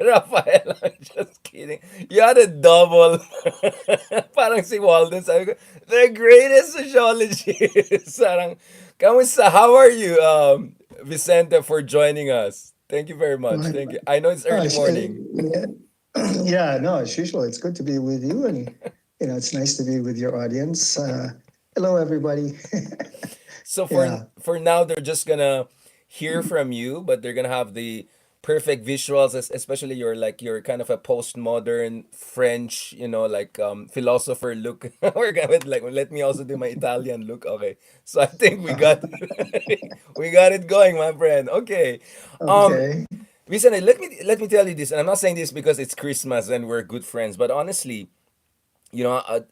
Rafael, I'm just kidding. You had a double. Parang si Walden, sabi ko, the greatest sociologist. Parang, kamusta? How are you, Vicente, for joining us? Thank you very much. Right. Thank you. I know it's early morning. Yeah, yeah, no, as usual, it's good to be with you, and it's nice to be with your audience. Hello, everybody. So Yeah, for now, they're just gonna hear from you, but they're gonna have the perfect visuals, especially your kind of a postmodern French, like philosopher look. We're gonna like let me also do my Italian look. Okay, so I think we got we got it going, my friend. Okay, um, okay. Vicente, let me tell you this, and I'm not saying this because it's Christmas and we're good friends, but honestly,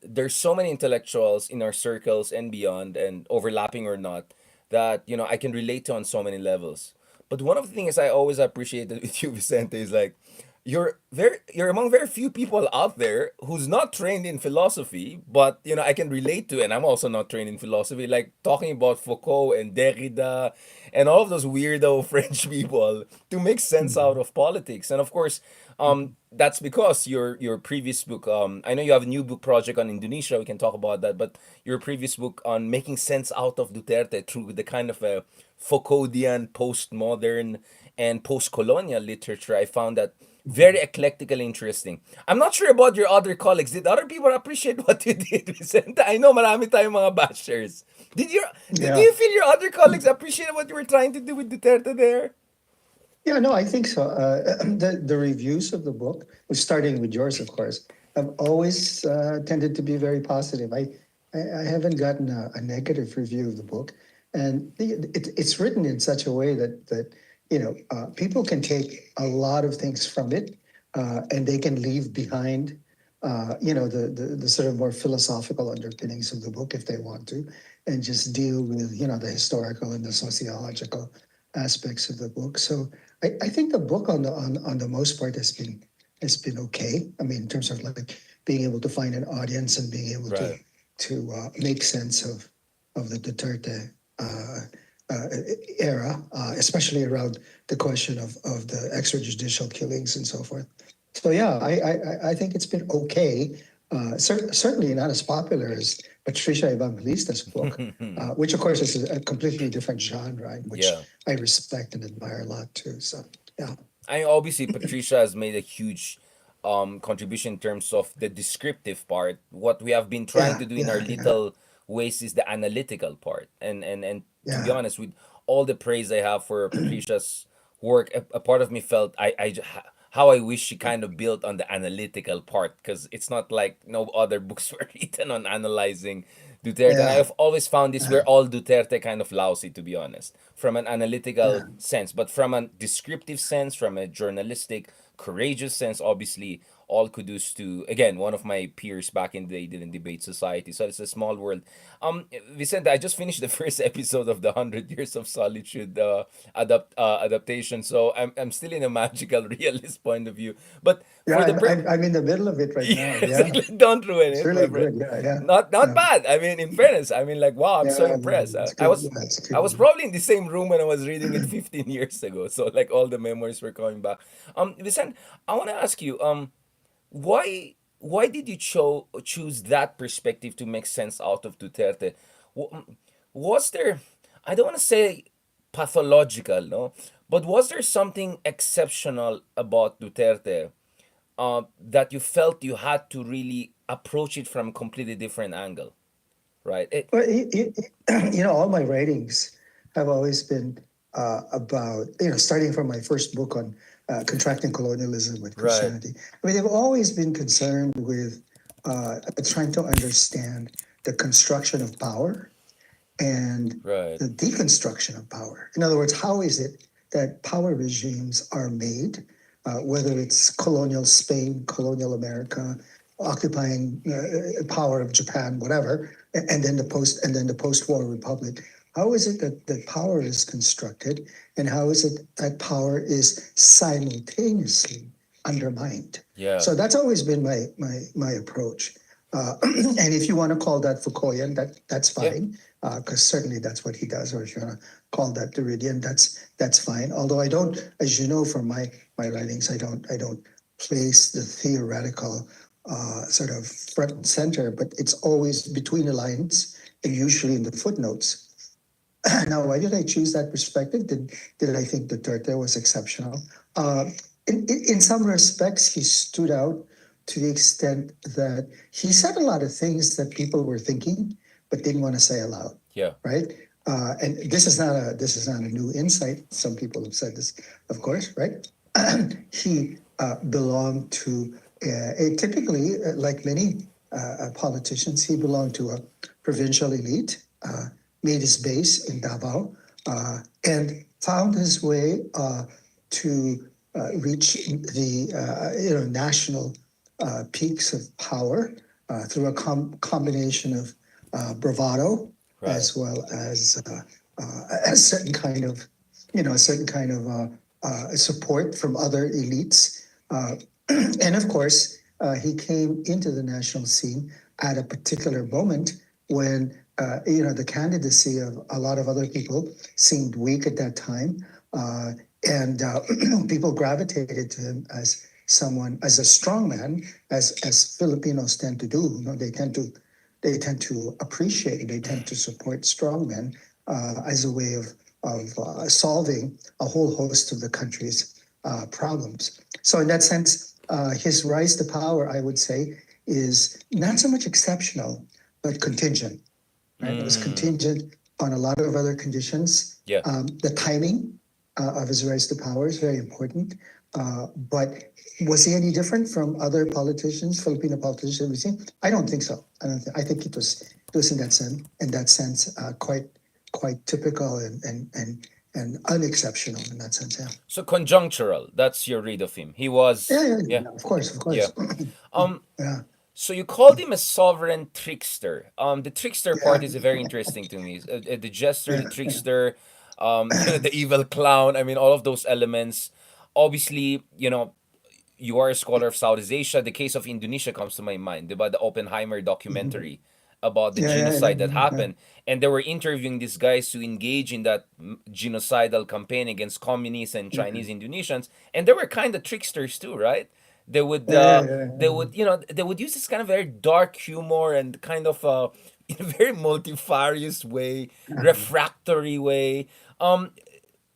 there's so many intellectuals in our circles and beyond, and overlapping or not, that I can relate to on so many levels. But one of the things I always appreciated with you, Vicente, is like you're among very few people out there who's not trained in philosophy, but I can relate to, and I'm also not trained in philosophy, like talking about Foucault and Derrida and all of those weirdo French people to make sense out Mhm. of politics. And of course, that's because your previous book, I know you have a new book project on Indonesia, we can talk about that, but your previous book on making sense out of Duterte through the kind of a Foucauldian postmodern and post-colonial literature, I found that very eclectically interesting. I'm not sure about your other colleagues. Did other people appreciate what you did, Vicente? I know marami tayong mga bashers. Did Yeah, you feel your other colleagues appreciated what you were trying to do with Duterte there? yeah, no, I think so. The reviews of the book, starting with yours, of course, have always tended to be very positive. I haven't gotten a negative review of the book, and it's written in such a way that people can take a lot of things from it, and they can leave behind the sort of more philosophical underpinnings of the book if they want to, and just deal with the historical and the sociological aspects of the book. So I think the book on the most part has been okay. I mean, in terms of like being able to find an audience and being able to Right. make sense of the Duterte uh, uh, era, especially around the question of the extrajudicial killings and so forth. So yeah, I think it's been okay. Certainly not as popular as Patricia Evangelista's book, which of course is a completely different genre, in which Yeah. I respect and admire a lot too. So yeah, I obviously Patricia has made a huge contribution in terms of the descriptive part. What we have been trying yeah, to do in our yeah, yeah, little ways is the analytical part. And to be yeah, honest, with all the praise I have for Patricia's work, a part of me felt how I wish she kind of built on the analytical part, because it's not like no other books were written on analyzing Duterte. And yeah, I've always found this yeah, where all Duterte kind of lousy, to be honest, from an analytical yeah. sense, but from a descriptive sense, from a journalistic, courageous sense, obviously, all kudos to, again, one of my peers back in the day did in debate society. So it's a small world. Vicente, I just finished the first episode of the 100 Years of Solitude adaptation, so I'm still in a magical realist point of view. But Yeah, for the I'm in the middle of it right now. yes, Yeah, don't ruin it's it, my really friend. good. Yeah, yeah, Not yeah, bad. I mean, in fairness, I mean, like, wow, I'm so yeah. impressed. It's I good. was Yeah, it's I was good. probably in the same room when I was reading it 15 years ago. So like all the memories were coming back. Vicente, I want to ask you, why did you choose that perspective to make sense out of Duterte? Wa- Was there, I don't want to say pathological, no, but was there something exceptional about Duterte, that you felt you had to really approach it from a completely different angle, right? Well, all my writings have always been about, starting from my first book on contracting colonialism with Right, Christianity. I mean, they've always been concerned with trying to understand the construction of power and right. the deconstruction of power. In other words, how is it that power regimes are made, whether it's colonial Spain, colonial America, occupying power of Japan, whatever, and then the post-war republic. How is it that power is constructed, and how is it that power is simultaneously undermined? Yeah. So that's always been my approach. And if you want to call that Foucaultian, that's Yeah. fine, because certainly that's what he does. Or if you want to call that Derridian, that's fine. Although I don't, as you know from my writings, I don't place the theoretical sort of front and center, but it's always between the lines and usually in the footnotes. Now, why did I choose that perspective? Did I think Duterte was exceptional? Uh, in some respects, he stood out to the extent that he said a lot of things that people were thinking but didn't want to say aloud, Yeah. right? And this is not a new insight. Some people have said this, of course, right? He belonged to typically, like many politicians, he belonged to a provincial elite. Made his base in Davao, and found his way to reach the national peaks of power through a combination of bravado Right. as well as a certain kind of a certain kind of support from other elites. And of course, he came into the national scene at a particular moment when the candidacy of a lot of other people seemed weak at that time, and people gravitated to him as someone, as a strong man, as Filipinos tend to do. They tend to appreciate, they tend to support strong men as a way of solving a whole host of the country's problems. So in that sense, his rise to power, I would say, is not so much exceptional, but contingent. Right? It was Mm. contingent on a lot of other conditions. Yeah. The timing of his rise to power is very important. But was he any different from other politicians, Filipino politicians we've seen? I don't think so. I think it was in that sense quite typical and unexceptional in that sense. Yeah. So conjunctural. That's your read of him. He Yeah, was. yeah, Yeah. yeah, of course, of Yeah. course. Um. Yeah, So you called him a sovereign trickster. The trickster part yeah, is very interesting to me. The jester, the yeah, yeah. trickster, the evil clown. I mean, all of those elements. Obviously, you are a scholar of Southeast Asia. The case of Indonesia comes to my mind, about the Oppenheimer Mhm. documentary about the Yeah, yeah, yeah, genocide that yeah. happened, and they were interviewing these guys to engage in that genocidal campaign against communists and Yeah, Chinese Indonesians, and they were kind of tricksters too, right? They would yeah, yeah, uh, yeah, they yeah. would they would use this kind of very dark humor and kind of in a very multifarious way, Yeah. refractory way. Um,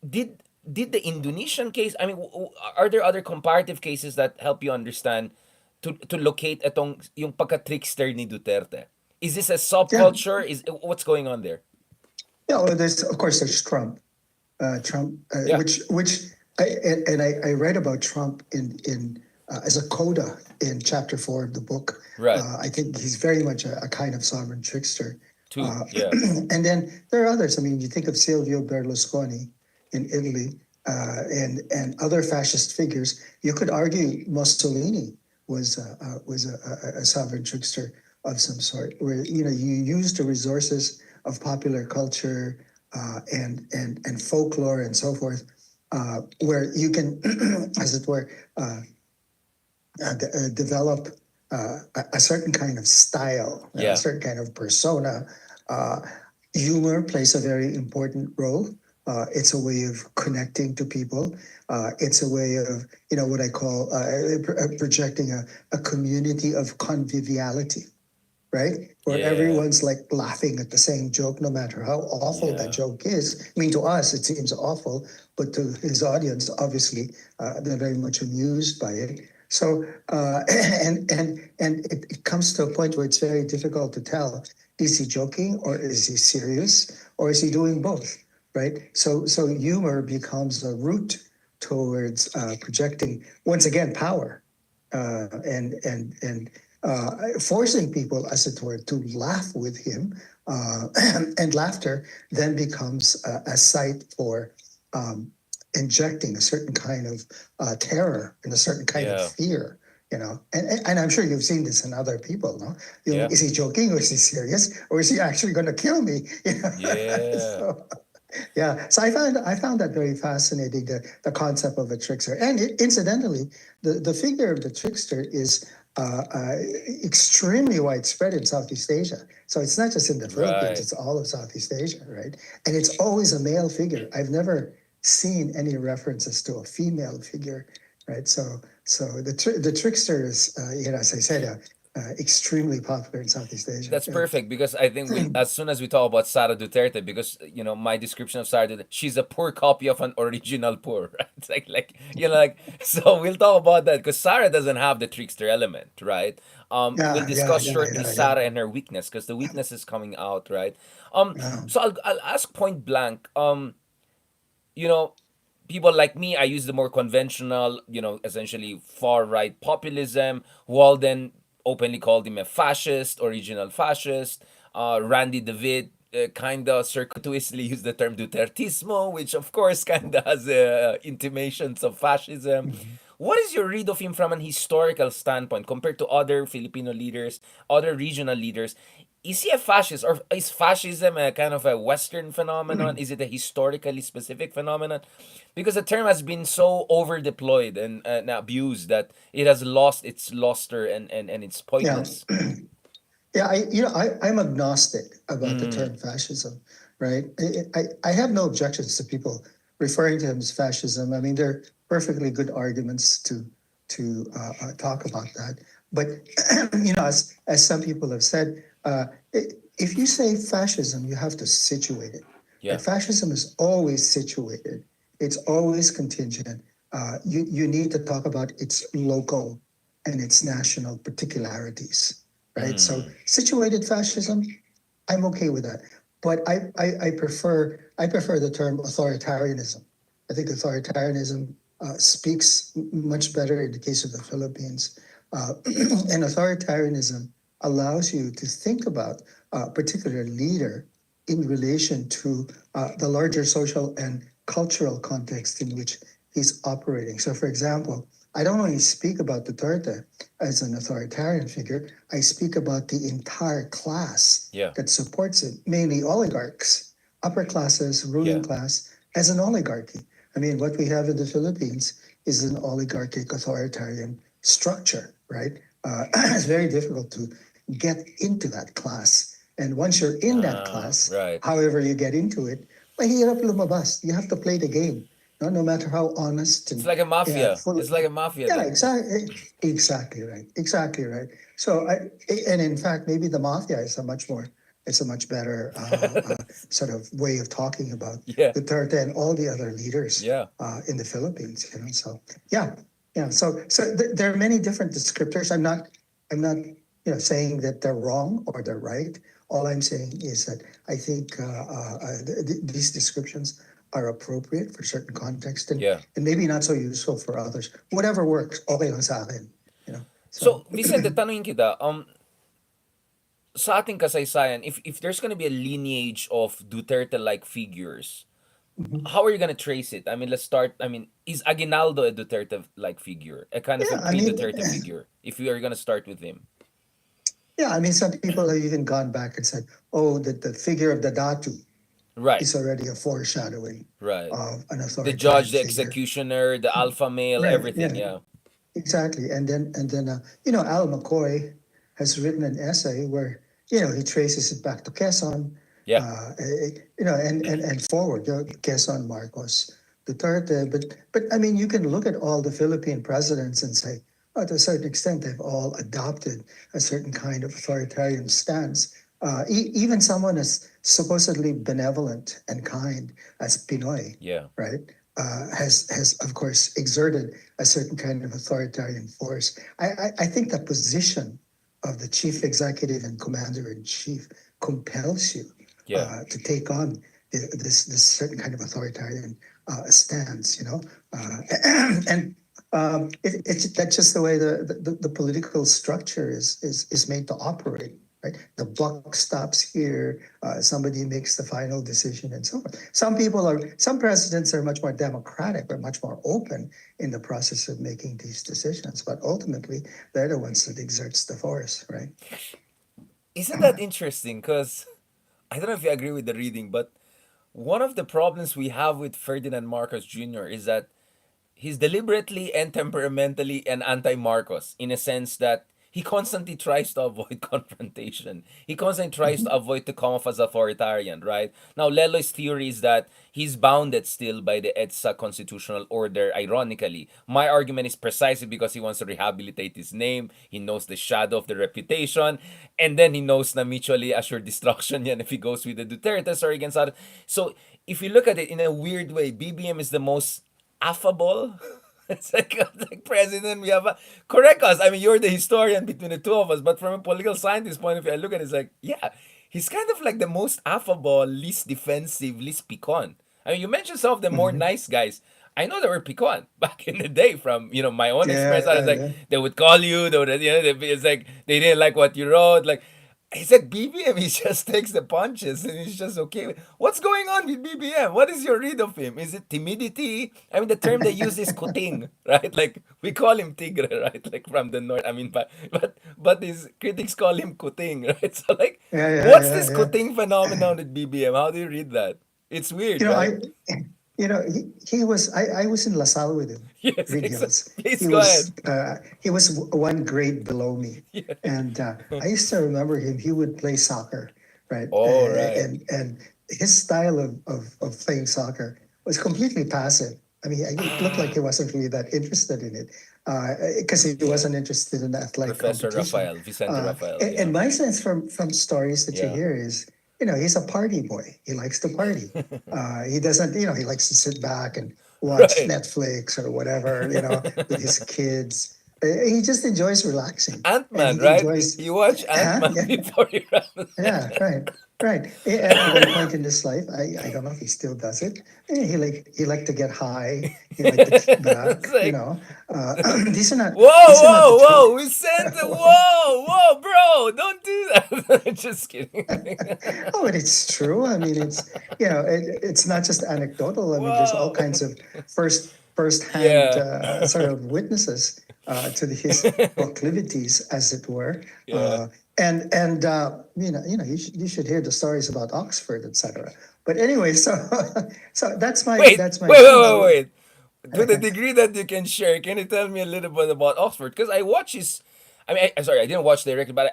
did the Indonesian case? I mean, are there other comparative cases that help you understand to locate itong yung pagka-trickster ni Duterte? Is this a Yeah, subculture? Is what's going on there? yeah. Well, of course there's Trump, Yeah. which I read about Trump in as a coda in chapter 4 of the book. Right. I think he's very much a kind of sovereign trickster. Two. Uh, Yeah. and then there are others. I mean, you think of Silvio Berlusconi in Italy, and other fascist figures. You could argue Mussolini was a sovereign trickster of some sort, where you use the resources of popular culture and folklore and so forth, where you can, as it were, develop a certain kind of style, a Yeah. certain kind of persona. Uh, Humor plays a very important role. It's a way of connecting to people. It's a way of, what I call projecting a community of conviviality, right? Where Yeah. everyone's like laughing at the same joke, no matter how awful that Yeah. joke is. I mean, to us, it seems awful, but to his audience, obviously, they're very much amused by it. So, and it comes to a point where it's very difficult to tell: is he joking, or is he serious, or is he doing both? Right. So humor becomes a route towards projecting once again power, and forcing people, as it were, to laugh with him. And laughter then becomes a site for um, injecting a certain kind of terror and a certain kind of Yeah. fear. And I'm sure you've seen this in other people. No, Yeah. is he joking, or is he serious, or is he actually going to kill me? Yeah. So yeah, so I found that very fascinating, the concept of a trickster, and incidentally, the figure of the trickster is uh, uh, extremely widespread in Southeast Asia. So it's not just in the Philippines, Right. it's all of Southeast Asia, right? And it's always a male figure. I've never seen any references to a female figure, right? So the trickster is, as I said, extremely popular in Southeast Asia. That's Yeah. perfect because I think we, as soon as we talk about Sara Duterte, because my description of Sara Duterte, she's a poor copy of an original poor, right? It's like so we'll talk about that because Sarah doesn't have the trickster element, right? We'll Yeah, yeah, discuss yeah, shortly yeah, yeah, Sarah and her weakness because the weakness is coming out, right? yeah. So I'll ask point blank. You know, people like me, I use the more conventional, essentially far right populism. Walden openly called him a fascist, original fascist. Randy David kind of circuitously used the term Dutertismo, which of course kind of has intimations of fascism. Mhm. What is your read of him from an historical standpoint compared to other Filipino leaders, other regional leaders? Is he a fascist, or is fascism a kind of a Western phenomenon? Is it a historically specific phenomenon? Because the term has been so over deployed and abused that it has lost its luster and its Yeah. poigness. Yeah, I'm agnostic about the Mm, term fascism, right? I have no objections to people referring to him as fascism. I mean, there are perfectly good arguments to talk about that. But as some people have said, if you say fascism, you have to situate it. yeah. Right? Fascism is always situated. It's always contingent. You need to talk about its local and its national particularities, right? So Mm, situated fascism, I'm okay with that. But I prefer the term authoritarianism. I think authoritarianism speaks much better in the case of the Philippines. And authoritarianism allows you to think about a particular leader in relation to the larger social and cultural context in which he's operating. So, for example, I don't only speak about Duterte as an authoritarian figure, I speak about the entire class yeah. that supports it, mainly oligarchs, upper classes, ruling Yeah. class, as an oligarchy. I mean, what we have in the Philippines is an oligarchic authoritarian structure, right? It's very difficult to get into that class. And once you're in that class, Right. however you get into it, mahirap lumabas. You have to play the game, no matter how honest It's and like a yeah, mafia. full. It's like a mafia Yeah, then. exactly right, exactly right. So, and in fact, maybe the mafia is it's a much better sort of way of talking about Yeah. Duterte and all the other leaders Yeah. in the Philippines. So yeah, yeah. So there are many different descriptors. I'm not saying that they're wrong or they're right. All I'm saying is that I think these descriptions are appropriate for certain context Yeah. and maybe not so useful for others. Whatever works, okay lang sa akin. You know. So So, Vicente, tanungin kita, sa ating kasaysayan, if there's gonna be a lineage of Duterte-like figures, mhm. how are you gonna trace it? I mean, let's start. I mean, is Aguinaldo a Duterte-like figure, a kind of a Yeah, I mean, pre-Duterte figure? If we are gonna start with him, yeah, I mean, some people have even gone back and said, oh, that the figure of the Datu right, is already a foreshadowing right. of an The judge, authoritarian the figure. executioner, the alpha male, Right. everything. Yeah. Yeah, Exactly. And then Al McCoy has written an essay where he traces it back to Quezon, yeah, and forward, Quezon, Marcos, Duterte. But I mean, you can look at all the Philippine presidents and say, oh, to a certain extent, they've all adopted a certain kind of authoritarian stance. Even someone as supposedly benevolent and kind as Pinoy, yeah, right, has of course exerted a certain kind of authoritarian force. I think the position of the chief executive and commander in chief compels you yeah, to take on this certain kind of authoritarian stance, and it's that's just the way the political structure is made to operate. Right, the buck stops here. Somebody makes the final decision, and so on. Some presidents are much more democratic, or much more open in the process of making these decisions. But ultimately, they're the ones that exerts the force, right? Isn't that interesting? Because I don't know if you agree with the reading, but one of the problems we have with Ferdinand Marcos Jr. is that he's deliberately and temperamentally an anti-Marcos in a sense that he constantly tries to avoid confrontation. He constantly tries to Mhm. avoid to come off as authoritarian, right? Now, Lelo's theory is that he's bounded still by the EDSA constitutional order, ironically. My argument is precisely because he wants to rehabilitate his name, he knows the shadow of the reputation, and then he knows na mutually assured destruction yan if he goes with the Duterte or against others. So, if you look at it in a weird way, BBM is the most affable. It's like president. We have a correct us. I mean, you're the historian between the two of us, but from a political scientist point of view, I look at it, it's like, yeah, he's kind of like the most affable, least defensive, least pecan. I mean, you mentioned some of the more Mhm. nice guys. I know they were pecan back in the day. From my own experience, I was Yeah, like, yeah. they would call you. They would, it's like they didn't like what you wrote. Like it's like BBM, he just takes the punches and he's just okay with what's going on with BBM? What is your read of him? Is it timidity? I mean, the term they use is kuting, right? Like we call him tigre, right? Like from the north. I mean, but his critics call him kuting, right? So like, Yeah, yeah, what's yeah, this yeah. kuting phenomenon with BBM? How do you read that? It's weird, You know, right? I, he was, I was in LaSalle with him, Yes, Green exactly. Hills. Please go ahead. He was one grade below me. Yeah. And I used to remember him, he would play soccer, right? All right. And his style of playing soccer was completely passive. I mean, it looked like he Ah, wasn't really that interested in it because he yeah. wasn't interested in athletic Professor competition. Rafael, Vicente Rafael, And yeah. my sense from stories that you Yeah. hear is, he's a party boy. He likes to party. He doesn't, he likes to sit back and watch Right. Netflix or whatever, with his kids. He just enjoys relaxing, and Ant-Man, he right? enjoys, You watch huh? Ant-Man Yeah, before you run. yeah, right, right. At one point in his life, I don't know if he still does it. He liked to get high. He liked to kick back. It's like, Uh, these are not whoa, these are not the whoa, true. whoa, we sent, whoa, whoa, bro, don't do that. Just kidding. Oh, and it's true. I mean, it's not just anecdotal. I mean, there's all Whoa. kinds of first-hand Yeah. sort of witnesses to his proclivities, as it were. Yeah. You should hear the stories about Oxford, etc. But anyway, so so that's my Wait, that's my wait, wait, sense. wait, wait. To the degree that you can share, can you tell me a little bit about Oxford? Because I watch his. I mean, I'm sorry, I didn't watch directly, but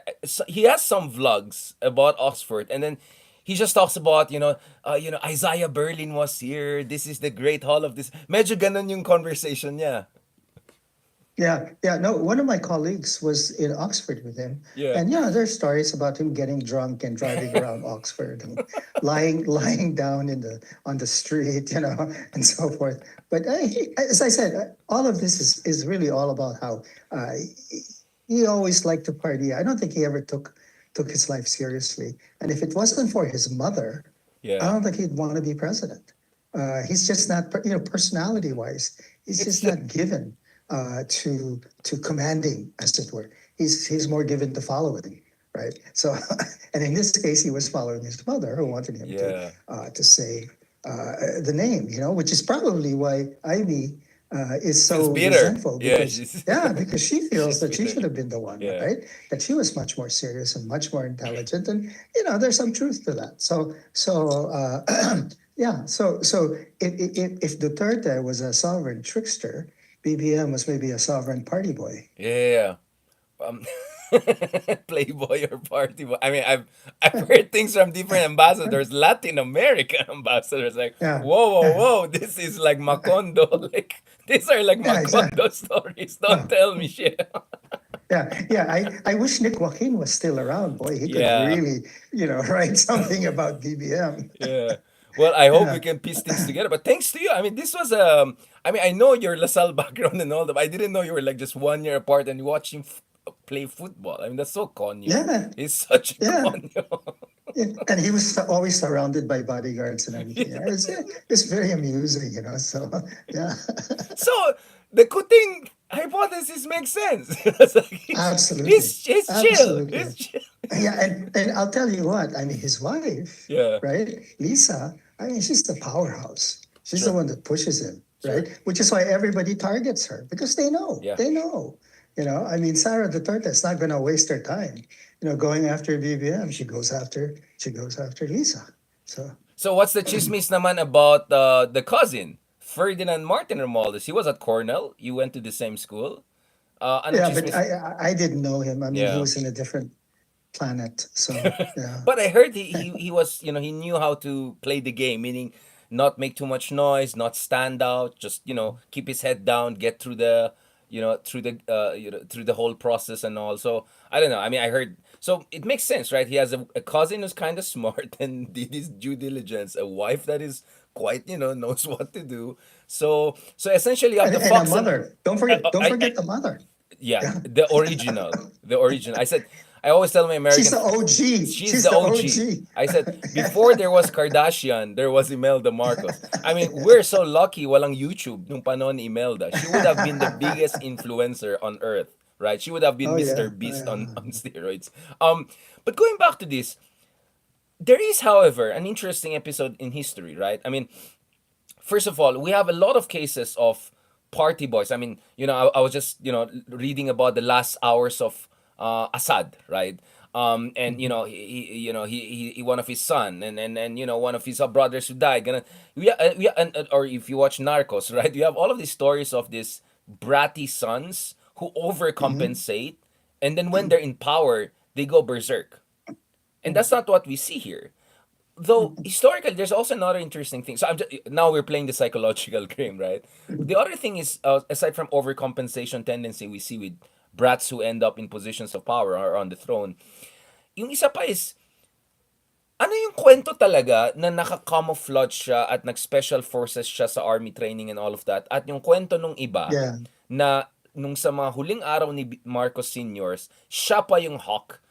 he has some vlogs about Oxford, and then he just talks about Isaiah Berlin was here. This is the Great Hall of this. Medyo ganun yung conversation niya. Yeah, yeah. No, one of my colleagues was in Oxford with him, Yeah. and there's stories about him getting drunk and driving around Oxford and lying down on the street, and so forth. But as I said, all of this is really all about how he always liked to party. I don't think he ever took his life seriously, and if it wasn't for his mother, I Yeah. don't think he'd want to be president. He's just not, personality wise, he's It's just just, not given to commanding, as it were. He's more given to following, right? So, and in this case, he was following his mother, who wanted him yeah. to say the name, which is probably why Ivy is Feels so bitter. resentful Yeah, because she's yeah, because she feels she's that she bitter. should have been the one, Yeah. right? That she was much more serious and much more intelligent, and there's some truth to that. Yeah, so if Duterte was a sovereign trickster, BBM was maybe a sovereign party boy. Yeah. Um, Playboy or party boy. I mean, I've heard things from different ambassadors, Latin American ambassadors, like, Yeah, whoa, whoa, yeah, whoa, this is like Macondo. Like, these are like yeah, exactly. Macondo stories. Don't Oh, tell me shit. yeah. I wish Nick Joaquin was still around. Boy, he could Yeah, really, write something about BBM. yeah. Well, I hope we Yeah, can piece things together. But thanks to you, I mean, this was I mean, I know your LaSalle background and all that. But I didn't know you were like just 1 year apart and watching play football. I mean, that's so conyo. yeah, He's such a yeah. conyo. Yeah, and he was always surrounded by bodyguards and everything. Yeah. It's very amusing, So yeah, So the Kuting hypothesis makes sense. It's like absolutely, he's chill. absolutely. He's chill. Yeah, and I'll tell you what. I mean, his wife, Yeah. right, Lisa. I mean, she's the powerhouse. She's the Sure. one that pushes him, right? Sure. Which is why everybody targets her because they know. Yeah. They know. I mean, Sarah Duterte is not going to waste her time, going after BBM. She goes after Lisa. So So what's the chismis naman about the cousin Ferdinand Martin Romualdez? He was at Cornell. You went to the same school. Ano Yeah, but chismis? I didn't know him. I mean, he Yeah. was in a different planet. So yeah. But I heard he was, he knew how to play the game, meaning not make too much noise, not stand out, just, keep his head down, get through the, through the whole process and all. So I don't know. I mean, I heard, so it makes sense, right? He has a cousin who's kind of smart and did his due diligence, a wife that is quite, knows what to do. So essentially, you have the And a fox and mother. Don't I forget the mother. yeah, Yeah. the original. I said, I always tell my She's American, the OG. she's She's the the OG. OG. I said, before there was Kardashian, there was Imelda Marcos. I mean, we're so lucky walang YouTube nung panahon ni Imelda. She would have been the biggest influencer on earth, right? She would have been Oh Mr. yeah. Beast on steroids. But going back to this, there is, however, an interesting episode in history, right? I mean, first of all, we have a lot of cases of party boys. I mean, I was just, reading about the last hours of Assad, right? And one of his son, and one of his brothers who died. Or if you watch Narcos, right? You have all of these stories of these bratty sons who Mhm. overcompensate, and then when they're in power, they go berserk. And that's not what we see here. Though historically, there's also another interesting thing. So now we're playing the psychological game, right? The other thing is, aside from overcompensation tendency we see with brats who end up in positions of power or on the throne, yung isa pa is, ano yung kwento talaga na naka-camouflage siya at nag-special forces siya sa army training and all of that? At yung kwento nung iba Yeah. na nung sa mga huling araw ni Marcos Seniors, siya pa yung hawk.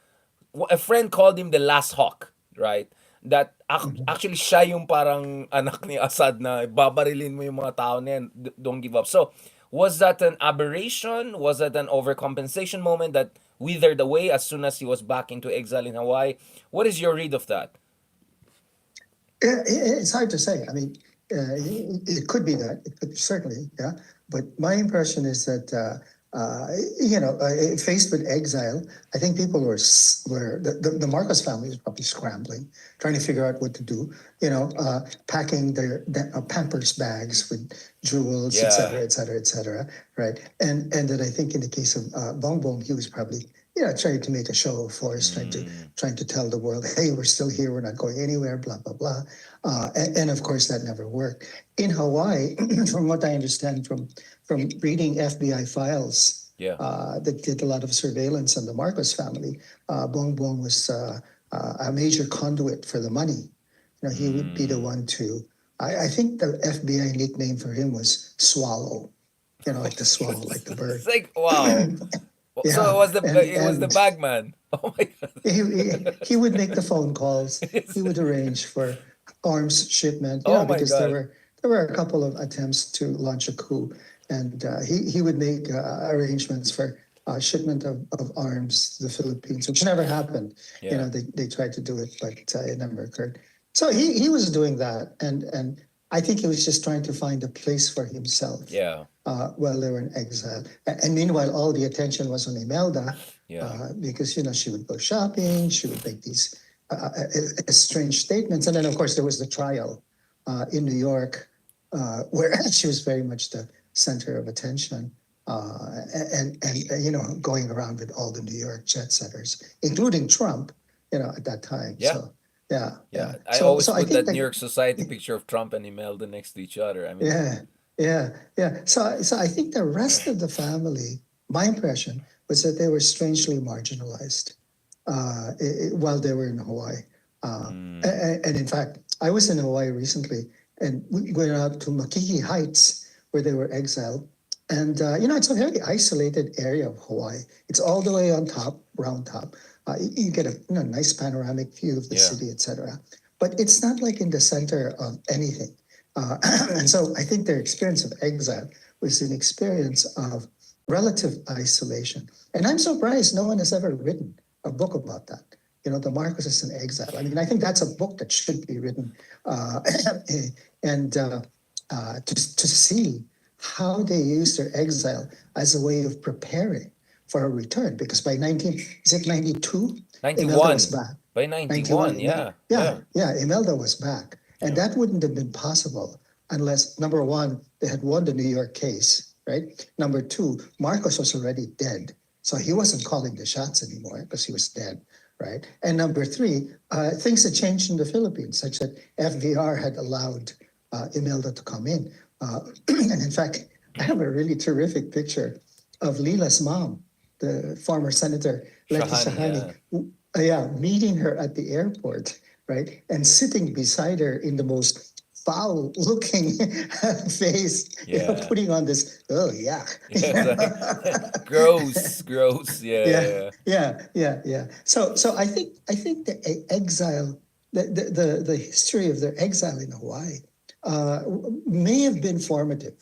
A friend called him the last hawk, right? That Mhm. actually siya yung parang anak ni Assad na babarilin mo yung mga tao na yan, don't give up. So, was that an aberration? Was that an overcompensation moment that withered away as soon as he was back into exile in Hawaii? What is your read of that? It's hard to say. I mean, it could be that. It could certainly, yeah. But my impression is that, faced with exile, I think people were the Marcos family was probably scrambling, trying to figure out what to do. Packing their Pampers bags with jewels, et Yeah. cetera, et cetera, et cetera. Right. And that I think in the case of Bong Bong, he was probably trying to make a show of force, Mm. trying to tell the world, hey, we're still here, we're not going anywhere, blah blah blah. And of course, that never worked. In Hawaii, from what I understand from reading FBI files Yeah. that did a lot of surveillance on the Marcos family, Bong Bong was a major conduit for the money. He would be the Mm. one to. I think the FBI nickname for him was Swallow. Like the swallow, like the It's bird. like, wow. So Yeah, it was the bagman. Oh my he would make the phone calls. He god. would arrange for arms shipment, Oh my because there god. were there were a couple of attempts to launch a coup, and he would make arrangements for shipment of arms to the Philippines, which never happened. Yeah. They tried to do it, but it never occurred. So he was doing that, and I think he was just trying to find a place for himself Yeah. while they were in exile. And meanwhile, all the attention was on Imelda Yeah. because she would go shopping, she would make these strange statements, and then of course there was the trial in New York, where she was very much the center of attention, and going around with all the New York jet setters, including Trump, at that time. Yeah. So yeah, Yeah. yeah. I So always so I put think that New that York Society picture of Trump and Imelda next to each other. I mean, yeah, yeah, yeah. So I think the rest of the family, my impression was that they were strangely marginalized while they were in Hawaii. mm, And in fact, I was in Hawaii recently, and we went out to Makiki Heights where they were exiled. And it's a very isolated area of Hawaii. It's all the way on top, round top. You get a nice panoramic view of the yeah. city, etc. But it's not like in the center of anything. And so I think their experience of exile was an experience of relative isolation. And I'm surprised no one has ever written a book about that. The Marcos in exile. I mean, I think that's a book that should be written, and to see how they used their exile as a way of preparing for a return. Because by 92, Imelda was 91. back. By 91, 91. Yeah. yeah, Yeah. yeah, Imelda was back. And Yeah. that wouldn't have been possible unless, number one, they had won the New York case, right? Number two, Marcos was already dead. So he wasn't calling the shots anymore because he was dead, right? And number three, things had changed in the Philippines, such that FVR had allowed Imelda to come in. And in fact, I have a really terrific picture of Leela's mom, the former Senator Letty Shahani, Shahani, yeah. yeah, meeting her at the airport, right? And sitting beside her in the most foul looking face, Yeah. putting on this, oh, yeah. Yes, gross, gross. Yeah, Yeah. yeah. So I think the exile, the history of their exile in Hawaii, may have been formative,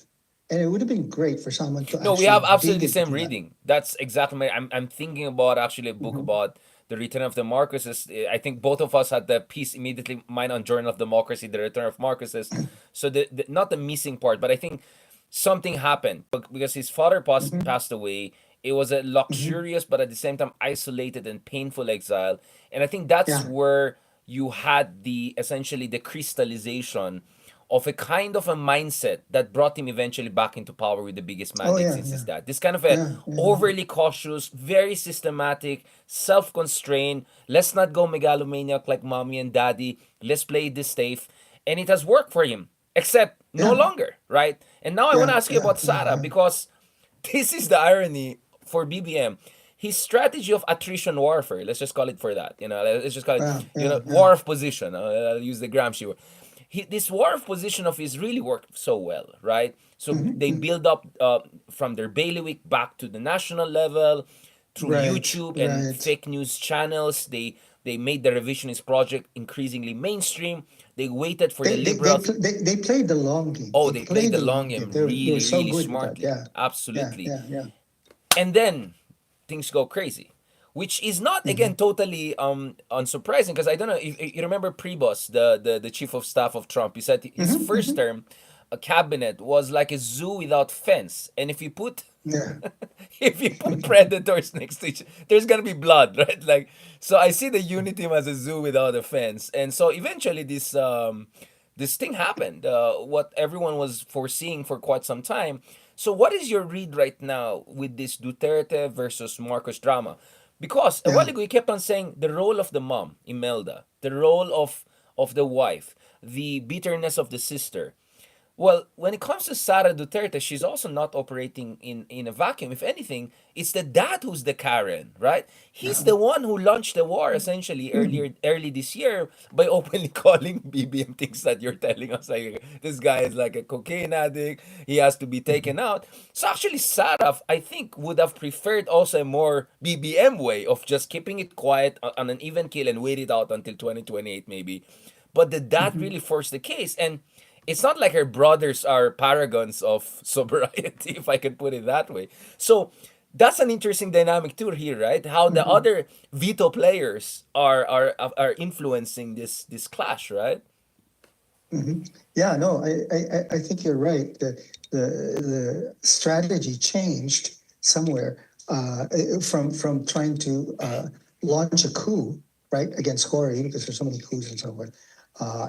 and it would have been great for someone to No, we actually have dig absolutely the same into that. reading. That's exactly my. I'm thinking about actually a book Mhm. about the return of the Marcoses. I think both of us had the piece immediately mine on Journal of Democracy, the return of Marcoses. So the not the missing part, but I think something happened because his father Mhm. passed away. It was a Mhm. luxurious but at the same time isolated and painful exile, and I think that's Yeah. where you had the essentially the crystallization of a kind of a mindset that brought him eventually back into power with the biggest Oh mandate yeah, since his yeah, dad. This kind of a yeah, yeah, overly cautious, very systematic, self-constrained, let's not go megalomaniac like mommy and daddy, let's play this safe. And it has worked for him, except no yeah, longer, right? And now I want yeah, to ask you yeah, about yeah, Sarah yeah, because this is the irony for BBM. His strategy of attrition warfare, let's just call it for that. Let's just call it, yeah, yeah, yeah. war of position. I'll use the Gramsci word. This war of position of his really worked so well, right? So Mhm, they mhm. build up from their bailiwick back to the national level through Right, YouTube and right. fake news channels. They made the revisionist project increasingly mainstream. They waited for the liberals. They played the long game. Oh, They they played played the the long long game. game They were really, so really good with that. smartly. Yeah, yeah, Absolutely. yeah, yeah. And then things go crazy, which is not again Mhm. totally unsurprising because I don't know if you remember Prebus, the chief of staff of Trump. He said his Mhm, first mhm. term, a cabinet was like a zoo without fence, and if you put Yeah. if you put predators next to each, there's gonna be blood, right? Like, so I see the unity as a zoo without a fence, and so eventually this thing happened. What everyone was foreseeing for quite some time. So, what is your read right now with this Duterte versus Marcos drama? Because a while Yeah. ago you kept on saying the role of the mom, Imelda, the role of the wife, the bitterness of the sister. Well, when it comes to Sara Duterte, she's also not operating in a vacuum. If anything, it's the dad who's the Karen, right? He's Yeah. the one who launched the war essentially Mhm. early this year by openly calling BBM things that you're telling us like this guy is like a cocaine addict. He has to be taken Mhm. out. So actually, Sarah, I think, would have preferred also a more BBM way of just keeping it quiet on an even kill and wait it out until 2028 maybe. But the dad Mhm. really forced the case and it's not like her brothers are paragons of sobriety, if I can put it that way. So that's an interesting dynamic too here, right? How the Mhm. other veto players are influencing this clash, right? Mhm. Yeah, no, I think you're right. The strategy changed somewhere from trying to launch a coup, right, against Cory because there's so many coups and so forth.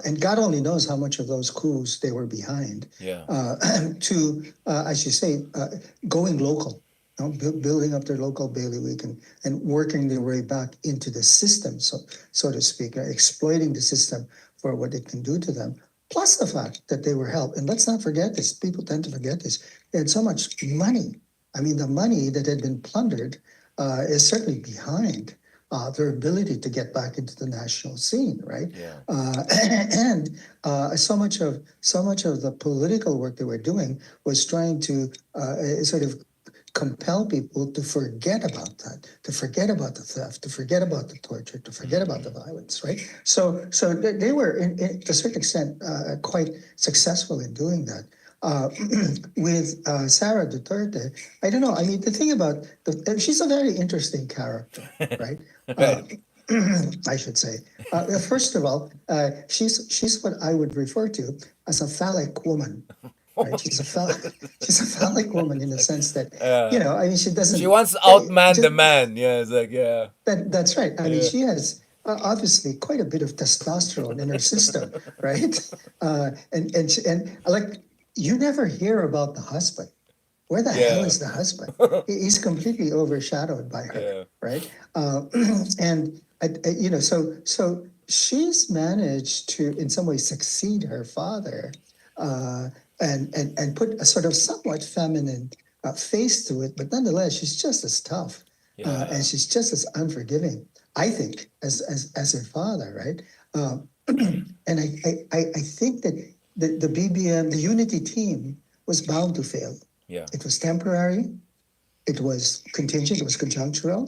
And God only knows how much of those coups they were behind, Yeah. to, as you say, going local, building up their local bailiwick and working their way back into the system, so to speak, exploiting the system for what it can do to them. Plus the fact that they were helped, and let's not forget this, people tend to forget this, they had so much money. I mean, the money that had been plundered is certainly behind their ability to get back into the national scene, right? Yeah. And so much of the political work they were doing was trying to sort of compel people to forget about that, to forget about the theft, to forget about the torture, to forget about the violence, right? So they were, to a certain extent, quite successful in doing that. Uh, with Sarah Duterte, I don't know. I mean, the thing about she's a very interesting character, right? Uh, Right. I should say. First of all, she's what I would refer to as a phallic woman, right? She's a phallic woman in the sense that, uh, I mean, she she doesn't. wants to outman the Just, man. Yeah, it's like yeah. that's right. I mean, Yeah. she has obviously quite a bit of testosterone in her system, right? And like you never hear about the husband, Where the hell Yeah. is the husband? He's completely overshadowed by her, Yeah. right? And so she's managed to, in some ways, succeed her father, uh, and put a sort of somewhat feminine face to it, but nonetheless, she's just as tough, and Yeah. she's just as unforgiving, I think, as her father, right? And I think that the BBM, the unity team, was bound to fail. Yeah. It was temporary, it was contingent, it was conjunctural,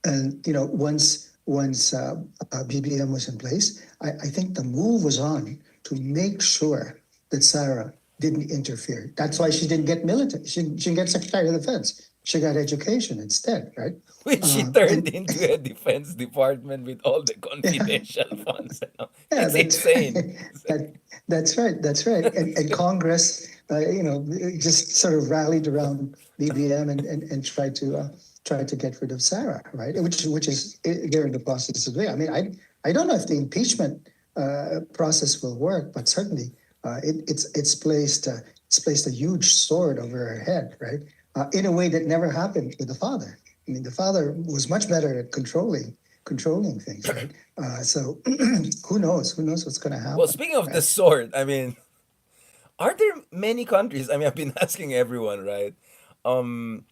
and once BBM was in place, I think the move was on to make sure that Sarah didn't interfere. That's why she didn't get military. She didn't get Secretary of Defense. She got education instead, right? Which she turned And into a defense department with all the confidential funds. yeah, It's that's insane. that that's right. That's right. And Congress, just sort of rallied around BBM and tried to get rid of Sarah, right? Which is they're in the process of doing. I mean, I don't know if the impeachment process will work, but certainly it's placed a huge sword over her head, right? In a way that never happened with the father. I mean, the father was much better at controlling things, right? So who knows? Who knows what's going to Well, happen, speaking of the right? sword, I mean, are there many countries? I mean, I've been asking everyone, right? Um,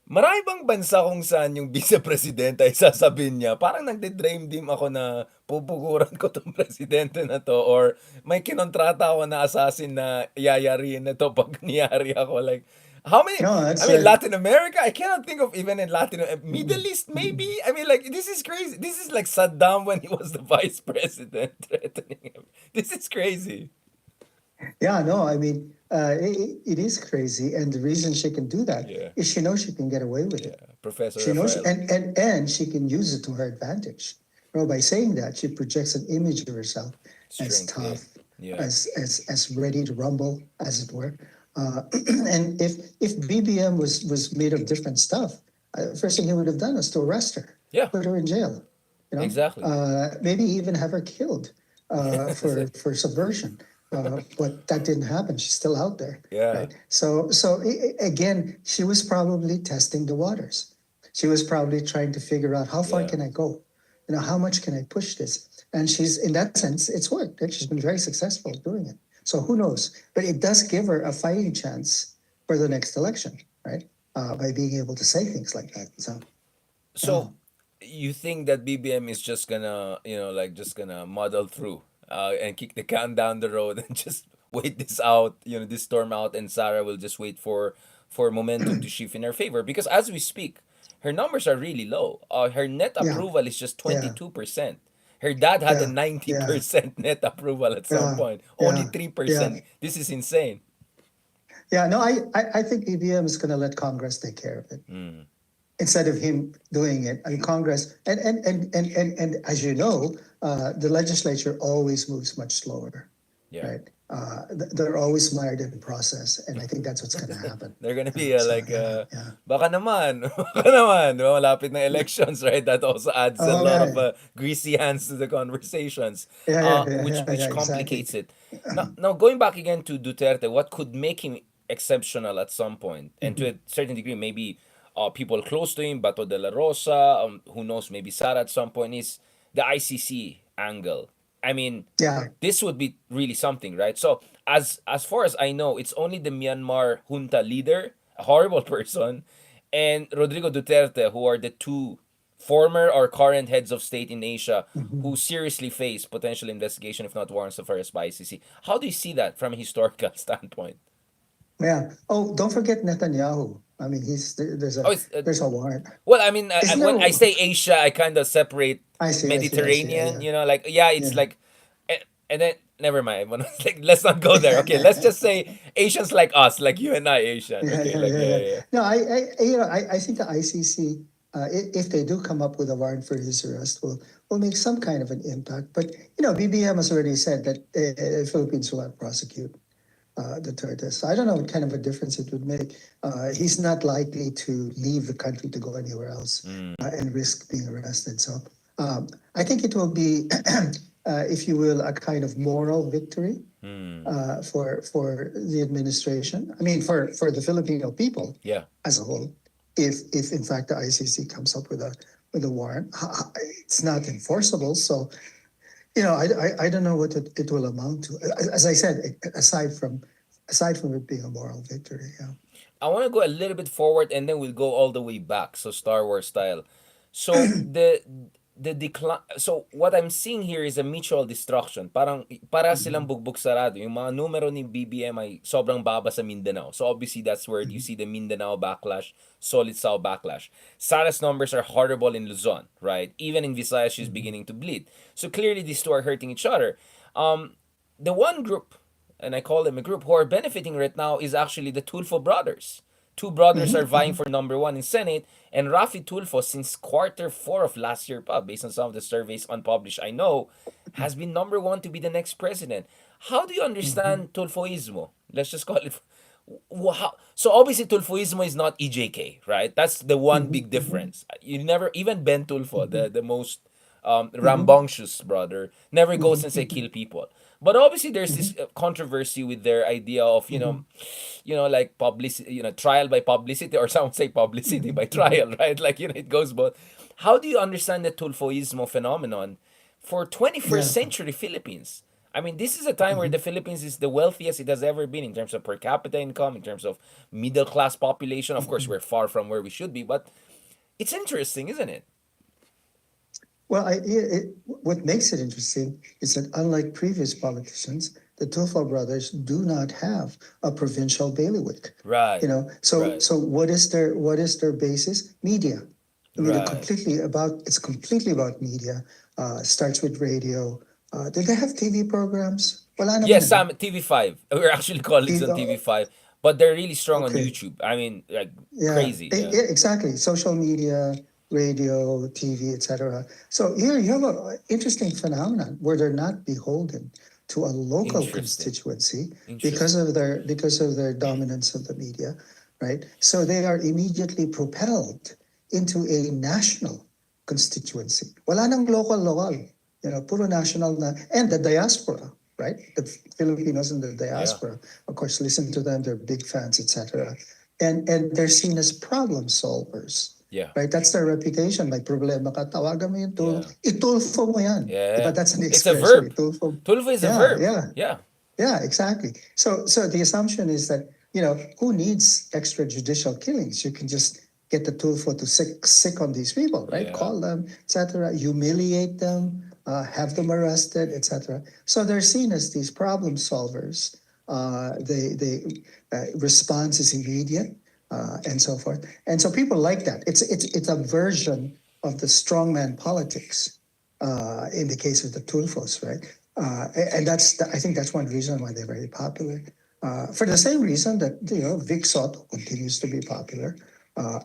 Marami bang bansa kung saan yung vice-presidente ay sasabihin niya, parang nagde-dream team ako na pupuguran ko tong presidente na to or may kinontrata ako na assassin na yayariin na to pag niyari ako. Like, how many, No, I that's mean, Latin America, I cannot think of even in Middle mm, East maybe? mm. I mean, like, this is crazy. This is like Saddam when he was the vice president threatening him. This is crazy. Yeah, no, I mean, it is crazy, and the reason she can do that Yeah, is she knows she can get away with yeah. it. Professor She knows, Rafael. and she can use it to her advantage. By saying that, she projects an image of herself as Strength, yeah. tough, Yeah. as ready to rumble, as it were. And if BBM was made of different stuff, first thing he would have done was to arrest her, Yeah, put her in jail, exactly. maybe even have her killed for subversion. But that didn't happen. She's still out there, Yeah. right? So again, she was probably testing the waters. She was probably trying to figure out how far Yeah. can I go, how much can I push this? And she's in that sense, it's worked. And she's been very successful doing it. So who knows? But it does give her a fighting chance for the next election, right? By being able to say things like that. So, So oh, you think that BBM is just gonna, like just gonna muddle through, and kick the can down the road and just wait this out, this storm out, and Sarah will just wait for momentum to shift in her favor because as we speak, her numbers are really low. Her net yeah, approval is just yeah, 22%. Her dad had a yeah, yeah, 90% net approval at some yeah, point. Only yeah, yeah. 3%. This is insane. Yeah, no, I think EVM is going to let Congress take care of it instead of him doing it. I mean, Congress and as you know, the legislature always moves much slower, Yeah. right? They're always mired in the process, and I think that's what's going to happen. They're gonna be So like, yeah, yeah. baka naman, baka naman, di ba? Malapit na elections, right? That also adds a Oh lot of yeah, greasy hands to the conversations, yeah, yeah, yeah, which yeah, yeah, exactly. complicates it. Now going back again to Duterte, what could make him exceptional at some point, and to a Mhm. certain degree, maybe people close to him, Bato de la Rosa, who knows, maybe Sara at some point, is the ICC angle. I mean, Yeah, this would be really something, right? So as far as I know, it's only the Myanmar junta leader, a horrible person, and Rodrigo Duterte, who are the two former or current heads of state in Asia who mhm. seriously face potential investigation, if not warrants of arrest by ICC. How do you see that from a historical standpoint? Yeah. Oh, don't forget Netanyahu. I mean, Oh, it's, there's a warrant. well, I mean, Isn't there? when I say Asia, I kind of separate I see, I see. Yeah, Mediterranean. yeah, Like yeah, it's yeah. like, and then never mind. Like, let's not go there. Okay, let's just say Asians like us, like you and I, Asian. Yeah, Okay, yeah, like yeah, yeah, yeah. yeah, yeah. No, I think the ICC, if they do come up with a warrant for his arrest, will make some kind of an impact. But BBM has already said that the Philippines will not prosecute Duterte. So I don't know what kind of a difference it would make. He's not likely to leave the country to go anywhere else and risk being arrested. So I think it will be, if you will, a kind of moral victory Mm. for the administration. I mean, for the Filipino people Yeah. as a whole. If in fact the ICC comes up with a warrant, it's not enforceable. So I don't know what it will amount to. As I said, aside from it being a moral victory. Yeah. I want to go a little bit forward and then we'll go all the way back. So Star Wars style. So the decline, so what I'm seeing here is a mutual destruction. Para silang Mhm, bugbog sarado. Yung mga numero ni BBM ay sobrang baba sa Mindanao. So obviously that's where you mhm, see the Mindanao backlash, Solid South backlash. Sarah's numbers are horrible in Luzon, right? Even in Visayas she's mhm, beginning to bleed. So clearly these two are hurting each other. The one group, and I call them a group, who are benefiting right now is actually the Tulfo brothers. Two brothers are mhm, vying mhm, for number one in Senate, and Rafi Tulfo, since quarter four of last year, based on some of the surveys unpublished, I know, has been number one to be the next president. How do you mhm, understand Tulfoismo? Let's just call it. So obviously Tulfoismo is not EJK, right? That's the one mhm, big mhm, difference. You never, even Ben Tulfo, mhm, the most mhm, rambunctious brother, never goes mhm, and say mhm, kill people. But obviously there's this mhm, controversy with their idea of mhm, like publicity, trial by publicity, or some say publicity mhm, by mhm. trial, right? Like it goes both. How do you understand the Tulfoismo phenomenon for 21st Yeah. century Philippines? I mean, this is a time where the Mhm. Philippines is the wealthiest it has ever been in terms of per capita income, in terms of middle class population. Of course, Mhm. we're far from where we should be, but it's interesting, isn't it? Well, what makes it interesting is that unlike previous politicians, the Tufo brothers do not have a provincial bailiwick. Right, So right, so what is their basis? Media. I mean, right. it's completely about media. Starts with radio. Did they have TV programs? Wala naman, Yes, ano? Sam, TV5. We're actually colleagues on TV, TV5, but they're really strong on okay. YouTube. I mean, like Yeah, crazy. Yeah. yeah, exactly. Social media, radio, TV, etc. So here you have an interesting phenomenon where they're not beholden to a local Interesting. constituency because Interesting. of their dominance of the media, right? So they are immediately propelled into a national constituency. Wala nang local, puro national na, and the diaspora, right? The Filipinos in the Yeah. diaspora, of course, listen to them. They're big fans, etc. And they're seen as problem solvers, Yeah. right? That's their reputation. May problema ka, tawagan mo yung Yeah. itulfo mo yan. Diba? Yeah. That's an It's a expression, verb. itulfo. Tulfo is a Yeah, verb. yeah, Yeah. yeah, exactly. So the assumption is that, who needs extrajudicial killings? You can just get the tulfo to sick on these people, right? Yeah. Call them, etc., humiliate them, have them arrested, etc. So they're seen as these problem solvers. They response is immediate, and so forth. And so people like that. It's a version of the strongman politics in the case of the Tulfos, right? And I think that's one reason why they're very popular. For the same reason that Vic Soto continues to be popular,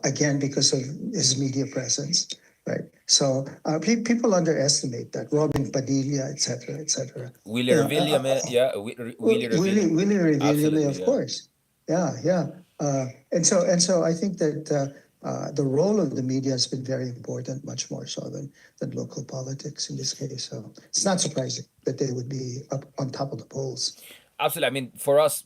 again because of his media presence, right? So people underestimate that Robin Padilla, etc., etc. Willie You know, Revilla, yeah. Willie Revilla. Willie Revillame, Absolutely, of yeah. course. Yeah, yeah. And so I think that the role of the media has been very important, much more so than local politics in this case. So it's not surprising that they would be up on top of the polls. Absolutely. I mean, for us,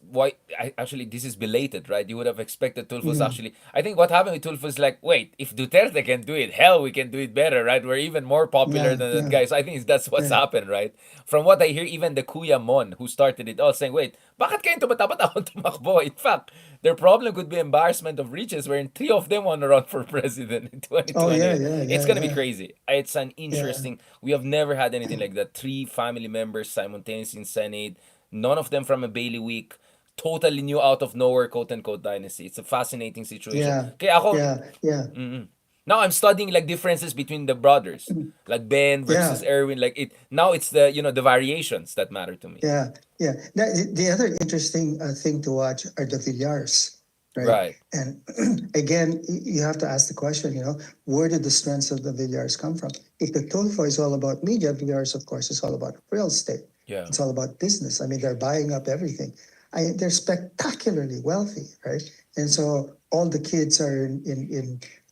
actually this is belated, right? You would have expected Tulfo's Mm, actually. I think what happened with Tulfo is like, wait, if Duterte can do it, hell, we can do it better, right? We're even more popular yeah, than that yeah, guy. So I think that's what's yeah, happened, right? From what I hear, even the Kuya Mon who started it all saying, wait, bakit kayo tumatapat tumakbo? In fact, their problem could be embarrassment of riches, wherein three of them want to run for president in oh yeah, 2028. yeah, It's yeah, gonna be yeah, crazy. It's an yeah, interesting. We have never had anything like that. Three family members simultaneously in Senate, none of them from a bailiwick, totally new out of nowhere, quote unquote dynasty. It's a fascinating situation. yeah, Kaya ako, yeah, yeah, now I'm studying like differences between the brothers, like Ben versus yeah. Erwin. Like it now, it's the variations that matter to me. Yeah, yeah. The other interesting thing to watch are the Villars, right? Right. And again, you have to ask the question, where did the strengths of the Villars come from? If the Tulfo is all about media, Villars, of course, is all about real estate. Yeah. It's all about business. I mean, they're buying up everything. They're spectacularly wealthy, right? And so all the kids are in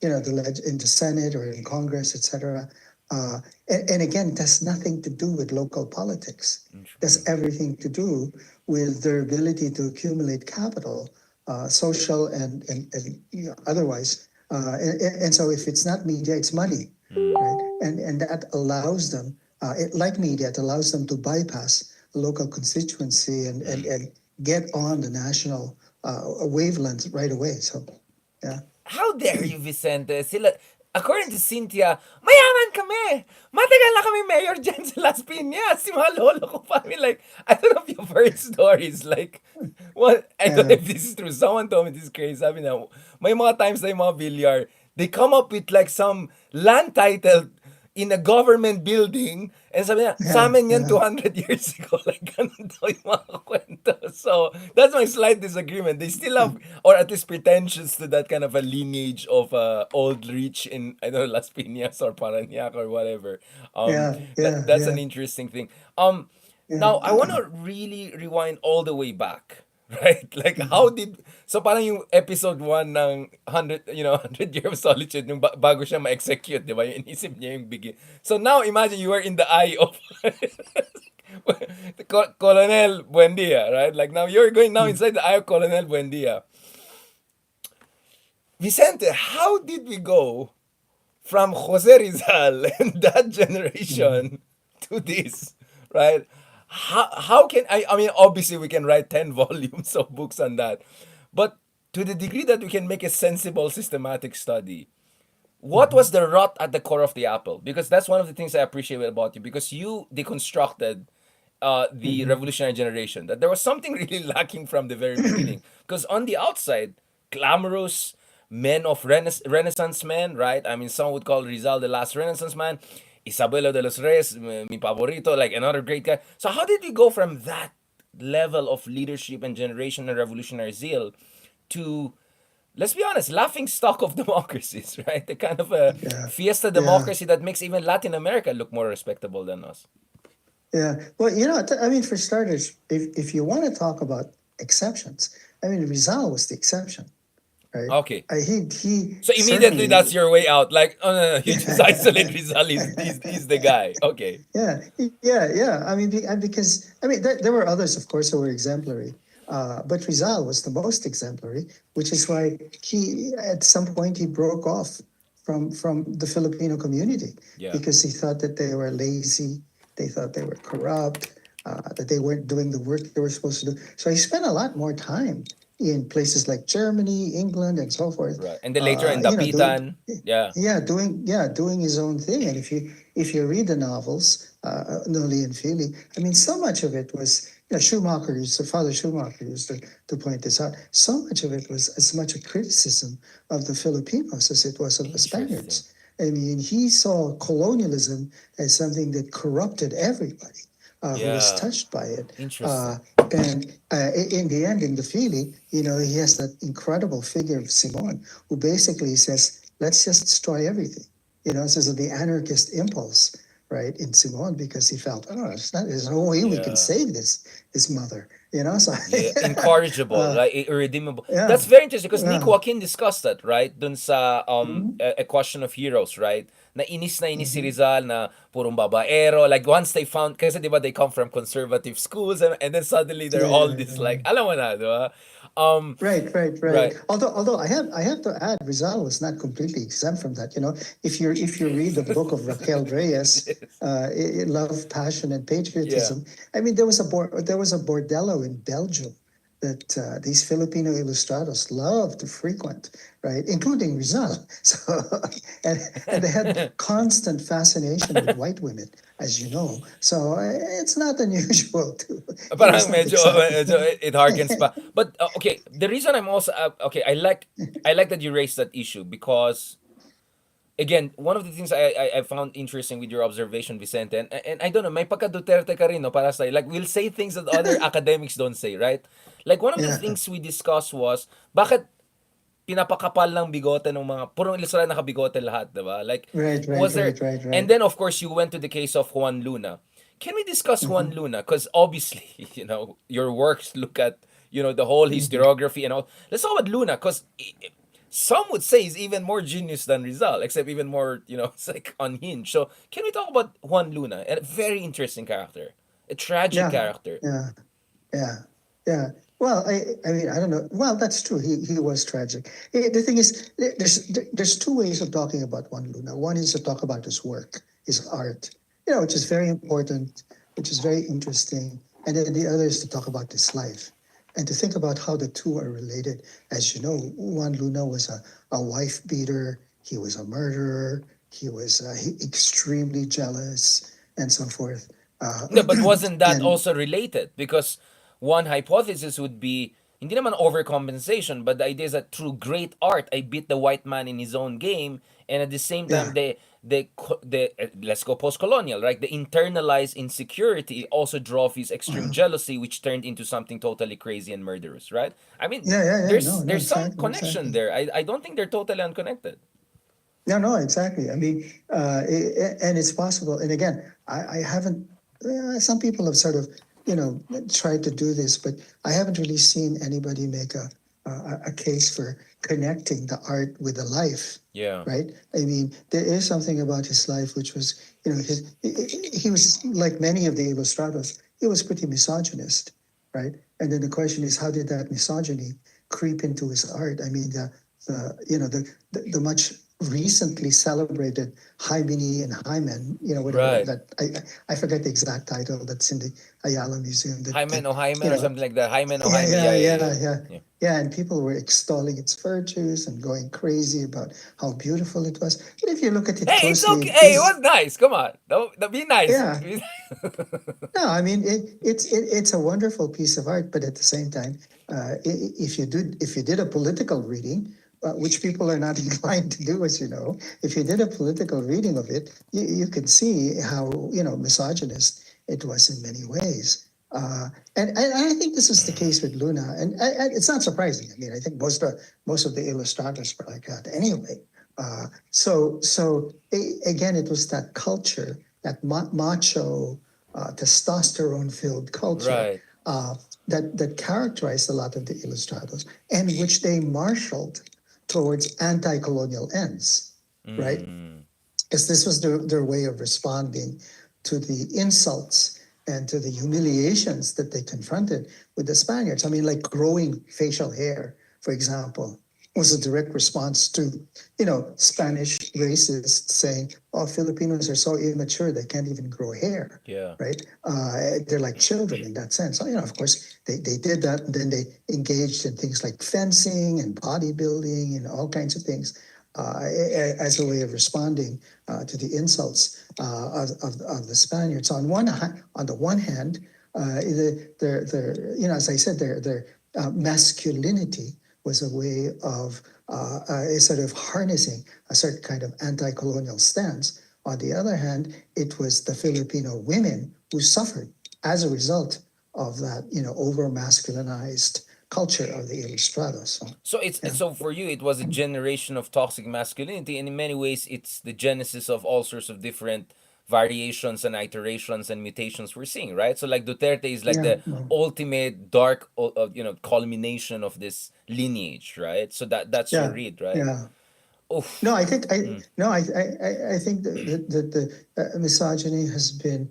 the Senate or in Congress, etc. And again, it has nothing to do with local politics. It has Interesting. everything to do with their ability to accumulate capital, social and otherwise. And so if it's not media, it's money, right? And that allows them, like media, it allows them to bypass the local constituency and get on the national wavelength right away. So, yeah. How dare you, Vicente? Sila, according to Cynthia, mayaman kami! Matagal na kami mayor dyan sa Las Piñas. Si mga lolo ko pa. I mean, like, I don't know if you've heard stories. Like, what? I don't know Yeah. if this is true. Someone told me this is crazy. Sabi na, may mga times na yung mga bilyar, they come up with like some land title in a government building and sabi niya, sa Yeah. amin yan Yeah. 200 years ago. Like, ganun daw yung mga kwento. So, that's my slight disagreement. They still have, or at least pretensions to that kind of a lineage of old rich in, I don't know, Las Piñas or Parañaque or whatever. Yeah. Yeah. That's an Yeah. interesting thing. Yeah. Now, I want to really rewind all the way back. Right? Like, how did... So, parang yung episode 1 ng 100, 100 Year of Solitude, yung bago siya ma-execute, di ba? Yung inisip niya yung begin. So, now, imagine you were in the eye of Colonel Buendia, right? Like, now, you're going now inside the eye of Colonel Buendia. Vicente, how did we go from Jose Rizal and that generation to this, right? How can I mean, obviously we can write 10 volumes of books on that, but to the degree that we can make a sensible systematic study, what was the rot at the core of the apple? Because that's one of the things I appreciate about you, because you deconstructed the Mhm. revolutionary generation, that there was something really lacking from the very beginning. Because on the outside, glamorous men of Renaissance men, right? I mean, some would call Rizal the last Renaissance man, Isabelo de los Reyes, mi favorito, like another great guy. So how did we go from that level of leadership and generation and revolutionary zeal to, let's be honest, laughing stock of democracies, right? The kind of a Yeah. fiesta Yeah. democracy that makes even Latin America look more respectable than us. Yeah. Well, I mean, for starters, if you want to talk about exceptions, I mean, Rizal was the exception, right? Okay. He So immediately certainly, that's your way out. Like, oh no, no, you just isolate yeah, Rizal. He's the guy. Okay. yeah. I mean, because I mean, there were others, of course, who were exemplary, but Rizal was the most exemplary, which is why he, at some point, he broke off from the Filipino community Yeah. because he thought that they were lazy, they thought they were corrupt, that they weren't doing the work they were supposed to do. So he spent a lot more time in places like Germany, England, and so forth. Right. And then later in Doing Dapitan. Yeah. doing his own thing. And if you read the novels, Noli and Fili, I mean, so much of it was, Schumacher Father Schumacher used to point this out. So much of it was as much a criticism of the Filipinos as it was of the Interesting. Spaniards. I mean, he saw colonialism as something that corrupted everybody who was Yeah. touched by it. Interesting. And in the end, in the Fili, he has that incredible figure of Simon, who basically says, let's just destroy everything. Says the anarchist impulse, right, in Simon, because he felt, there's no way we can Yeah. save this mother. So Yeah, incorrigible, uh, like irredeemable. yeah, That's very interesting because Nick yeah, Joaquin discussed that, right? Dun sa mhm, a question of heroes, right? Na inis si mhm. Rizal na purong babaero. Like once they found, kasi di ba they come from conservative schools and then suddenly they're Yeah, all this yeah. like, alam mo na, di ba? Um, Right. right. Although I have to add, Rizal was not completely exempt from that. If you read the book of Raquel Reyes, Yes. Love, Passion, and Yeah. Patriotism. I mean, there was a bordello in Belgium that these Filipino ilustrados loved to frequent, right, including Rizal. So, and they had constant fascination with white women, as you know. So it's not unusual to. He was Parang not exempt. medyo it harkens pa. But okay, the reason I'm also okay, I like that you raised that issue because again, one of the things I found interesting with your observation, Vicente, and I don't know, may pagka Duterte ka rin, no, para sa, like, we'll say things that other academics don't say, right? Like, one of the Yeah. things we discussed was, bakit pinapakapal ng bigote ng mga, purong ilustrado nakabigote lahat, diba? Like, Right, right, was there, right, right, and right. then, of course, you went to the case of Juan Luna. Can we discuss Juan Mhm, Luna? Because obviously, your works look at, the whole mhm. historiography and all. Let's talk about Luna, because some would say is even more genius than Rizal, except even more, it's like unhinged. So can we talk about Juan Luna? A very interesting character, a tragic Yeah, character. yeah, yeah, yeah. Well, I mean, I don't know. Well, that's true. He was tragic. The thing is, there's two ways of talking about Juan Luna. One is to talk about his work, his art, which is very important, which is very interesting. And then the other is to talk about his life and to think about how the two are related. As you know, Juan Luna was a wife beater. He was a murderer. He was extremely jealous and so forth. Uh, No, but wasn't that and also related? Because one hypothesis would be, hindi naman overcompensation, but the idea is that through great art, I beat the white man in his own game, and at the same time, yeah, let's go post-colonial, right? The internalized insecurity also drove his extreme jealousy, which turned into something totally crazy and murderous, right? I mean, yeah. No, no, there's some exactly, connection exactly. there. I don't think they're totally unconnected. No, no, exactly. I mean, and it's possible. And again, I haven't. Some people have sort of, tried to do this, but I haven't really seen anybody make a case for connecting the art with the life. Yeah. Right. I mean, there is something about his life which was, he was like many of the Illustrados. He was pretty misogynist, right? And then the question is, how did that misogyny creep into his art? I mean, the much recently celebrated Hymeni and Hymen, whatever Right. that I forget the exact title that's in the Ayala Museum. Hymen or You Hymen or know, something like that. Hymen or yeah, Hymen. yeah, Yeah, yeah, yeah, yeah. yeah, Yeah. yeah, and people were extolling its virtues and going crazy about how beautiful it was. But if you look at it Hey, it's closely, okay. it Hey, it is, was nice. Come on. Don't be nice. yeah. No, I mean it's a wonderful piece of art, but at the same time, if you did a political reading, which people are not inclined to do, as you know, if you did a political reading of it, you can see how misogynist it was in many ways. And I think this is the case with Luna, and it's not surprising. I mean, I think most of the illustrators were like that anyway. Again, it was that culture, that macho, testosterone-filled culture Right. uh, that characterized a lot of the Ilustrados, and which they marshaled towards anti-colonial ends, right? Mm. Because this was their way of responding to the insults and to the humiliations that they confronted with the Spaniards. I mean, like growing facial hair, for example, was a direct response to, Spanish racists saying, "Oh, Filipinos are so immature they can't even grow hair." Yeah. Right? They're like children in that sense. So, of course, they did that, and then they engaged in things like fencing and bodybuilding and all kinds of things as a way of responding to the insults of the Spaniards. On the one hand, as I said, their masculinity was a way of sort of harnessing a certain kind of anti-colonial stance. On the other hand, it was the Filipino women who suffered as a result of that, over masculinized culture of the Ilustrados. So, So it's yeah. so for you, it was a generation of toxic masculinity, and in many ways, it's the genesis of all sorts of different variations and iterations and mutations we're seeing, right? So like Duterte is like Yeah, the well, ultimate dark, culmination of this lineage, right? So that's your yeah, read, right? yeah. Oof. No, I think I think the misogyny has been,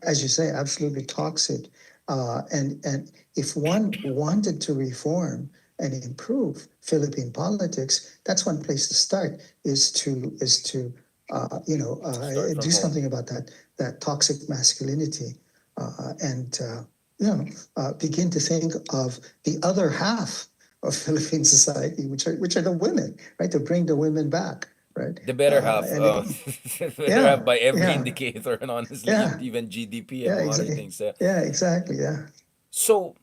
as you say, absolutely toxic. And if one wanted to reform and improve Philippine politics, that's one place to start. Start from Do home. something about that toxic masculinity, and begin to think of the other half of Philippine society, which are the women, right? To bring the women back, right? The better half, And the better half yeah, by every yeah, indicator, and honestly, yeah, even GDP and yeah, a lot of exactly, things. yeah, exactly, yeah, So,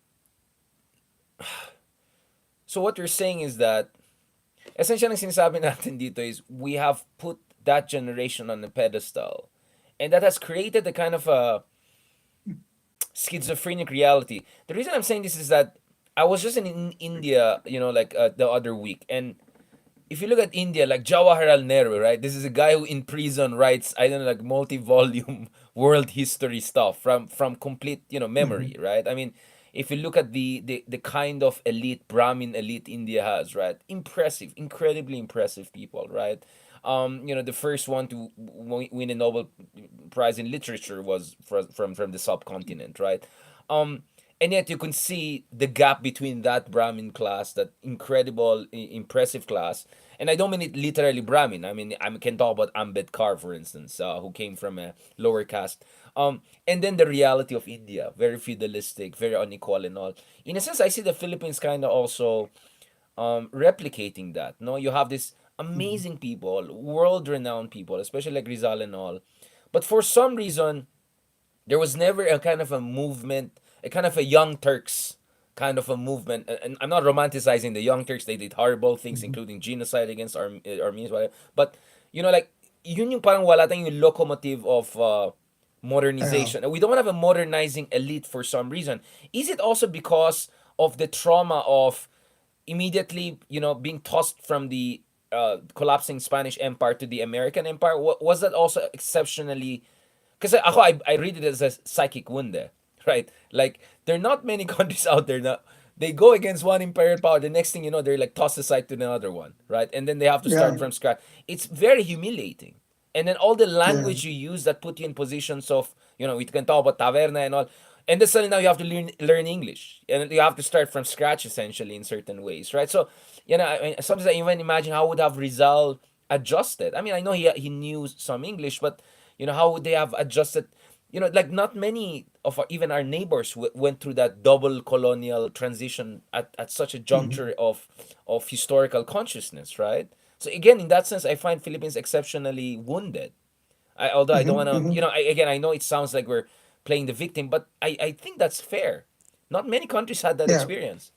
so what you're saying is that essentially, ang sinasabi natin dito is we have put that generation on a pedestal. And that has created a kind of a schizophrenic reality. The reason I'm saying this is that I was just in India, like the other week. And if you look at India, like Jawaharlal Nehru, right? This is a guy who in prison writes, I don't know, like multi-volume world history stuff from complete, mm-hmm. memory, right? I mean, if you look at the kind of elite, Brahmin elite India has, right? Impressive, incredibly impressive people, right? The first one to win a Nobel Prize in literature was from the subcontinent, right? Um, and yet you can see the gap between that Brahmin class, that incredible, impressive class, and I don't mean it literally Brahmin. I mean I can talk about Ambedkar, for instance, who came from a lower caste. And then the reality of India, very feudalistic, very unequal, and all. In a sense, I see the Philippines kind of also replicating that. No, you have this Mhm. amazing people, world-renowned people, especially like Rizal and all. But for some reason, there was never a kind of a movement, a kind of a young Turks kind of a movement. And I'm not romanticizing the young Turks. They did horrible things, Mhm. including genocide against Armenians, whatever. But, like, yun yung parang wala tayong yung locomotive of Yeah. modernization. We don't have a modernizing elite for some reason. Is it also because of the trauma of immediately, being tossed from the collapsing Spanish Empire to the American Empire? Was that also exceptionally, because I read it as a psychic wound, right? Like, there are not many countries out there that they go against one imperial power. The next thing you know, they're like tossed aside to another one, right? And then they have to start Yeah. from scratch. It's very humiliating. And then all the Yeah. language you use that put you in positions of, we can talk about taverna and all. And then suddenly now you have to learn English. And you have to start from scratch essentially in certain ways, right? So, I mean, sometimes I even imagine how would have Rizal adjusted. I mean, I know he knew some English, but how would they have adjusted? Like, not many of even our neighbors went through that double colonial transition at such a Mhm. juncture of historical consciousness, right? So again, in that sense, I find Philippines exceptionally wounded. Although I don't Mhm. want to, Mhm. again, I know it sounds like we're playing the victim, but I think that's fair. Not many countries had that Yeah. experience.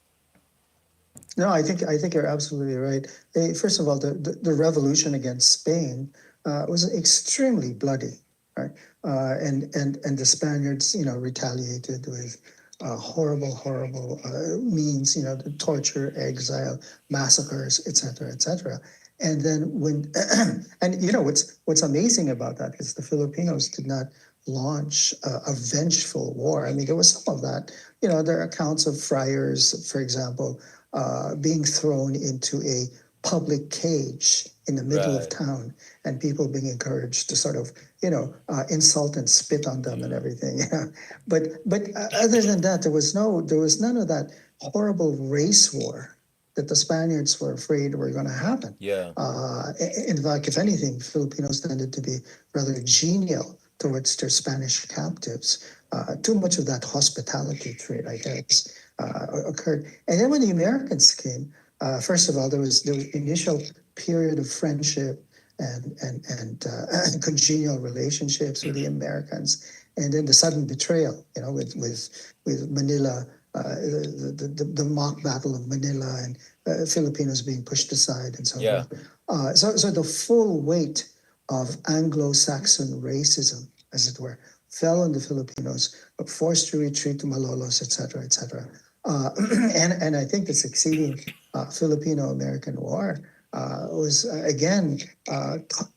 No, I think you're absolutely right. First of all, the revolution against Spain was extremely bloody, right? And the Spaniards, retaliated with horrible, horrible means, the torture, exile, massacres, etc., etc. And then when, and what's amazing about that is the Filipinos did not launch a vengeful war. I mean, there was some of that. There are accounts of friars, for example, being thrown into a public cage in the middle of Right. town, and people being encouraged to sort of, insult and spit on them and Yeah. everything. But other than that, there was none of that horrible race war that the Spaniards were afraid were going to happen. Yeah. In fact, if anything, Filipinos tended to be rather genial towards their Spanish captives. Too much of that hospitality trait, I guess, occurred. And then when the Americans came, first of all, there was initial period of friendship and congenial relationships with the Americans, and then the sudden betrayal, with Manila, the mock battle of Manila, and Filipinos being pushed aside and so Yeah. forth. So the full weight of Anglo-Saxon racism, as it were, fell on the Filipinos, forced to retreat to Malolos, etc., etc. And I think the succeeding Filipino-American War was again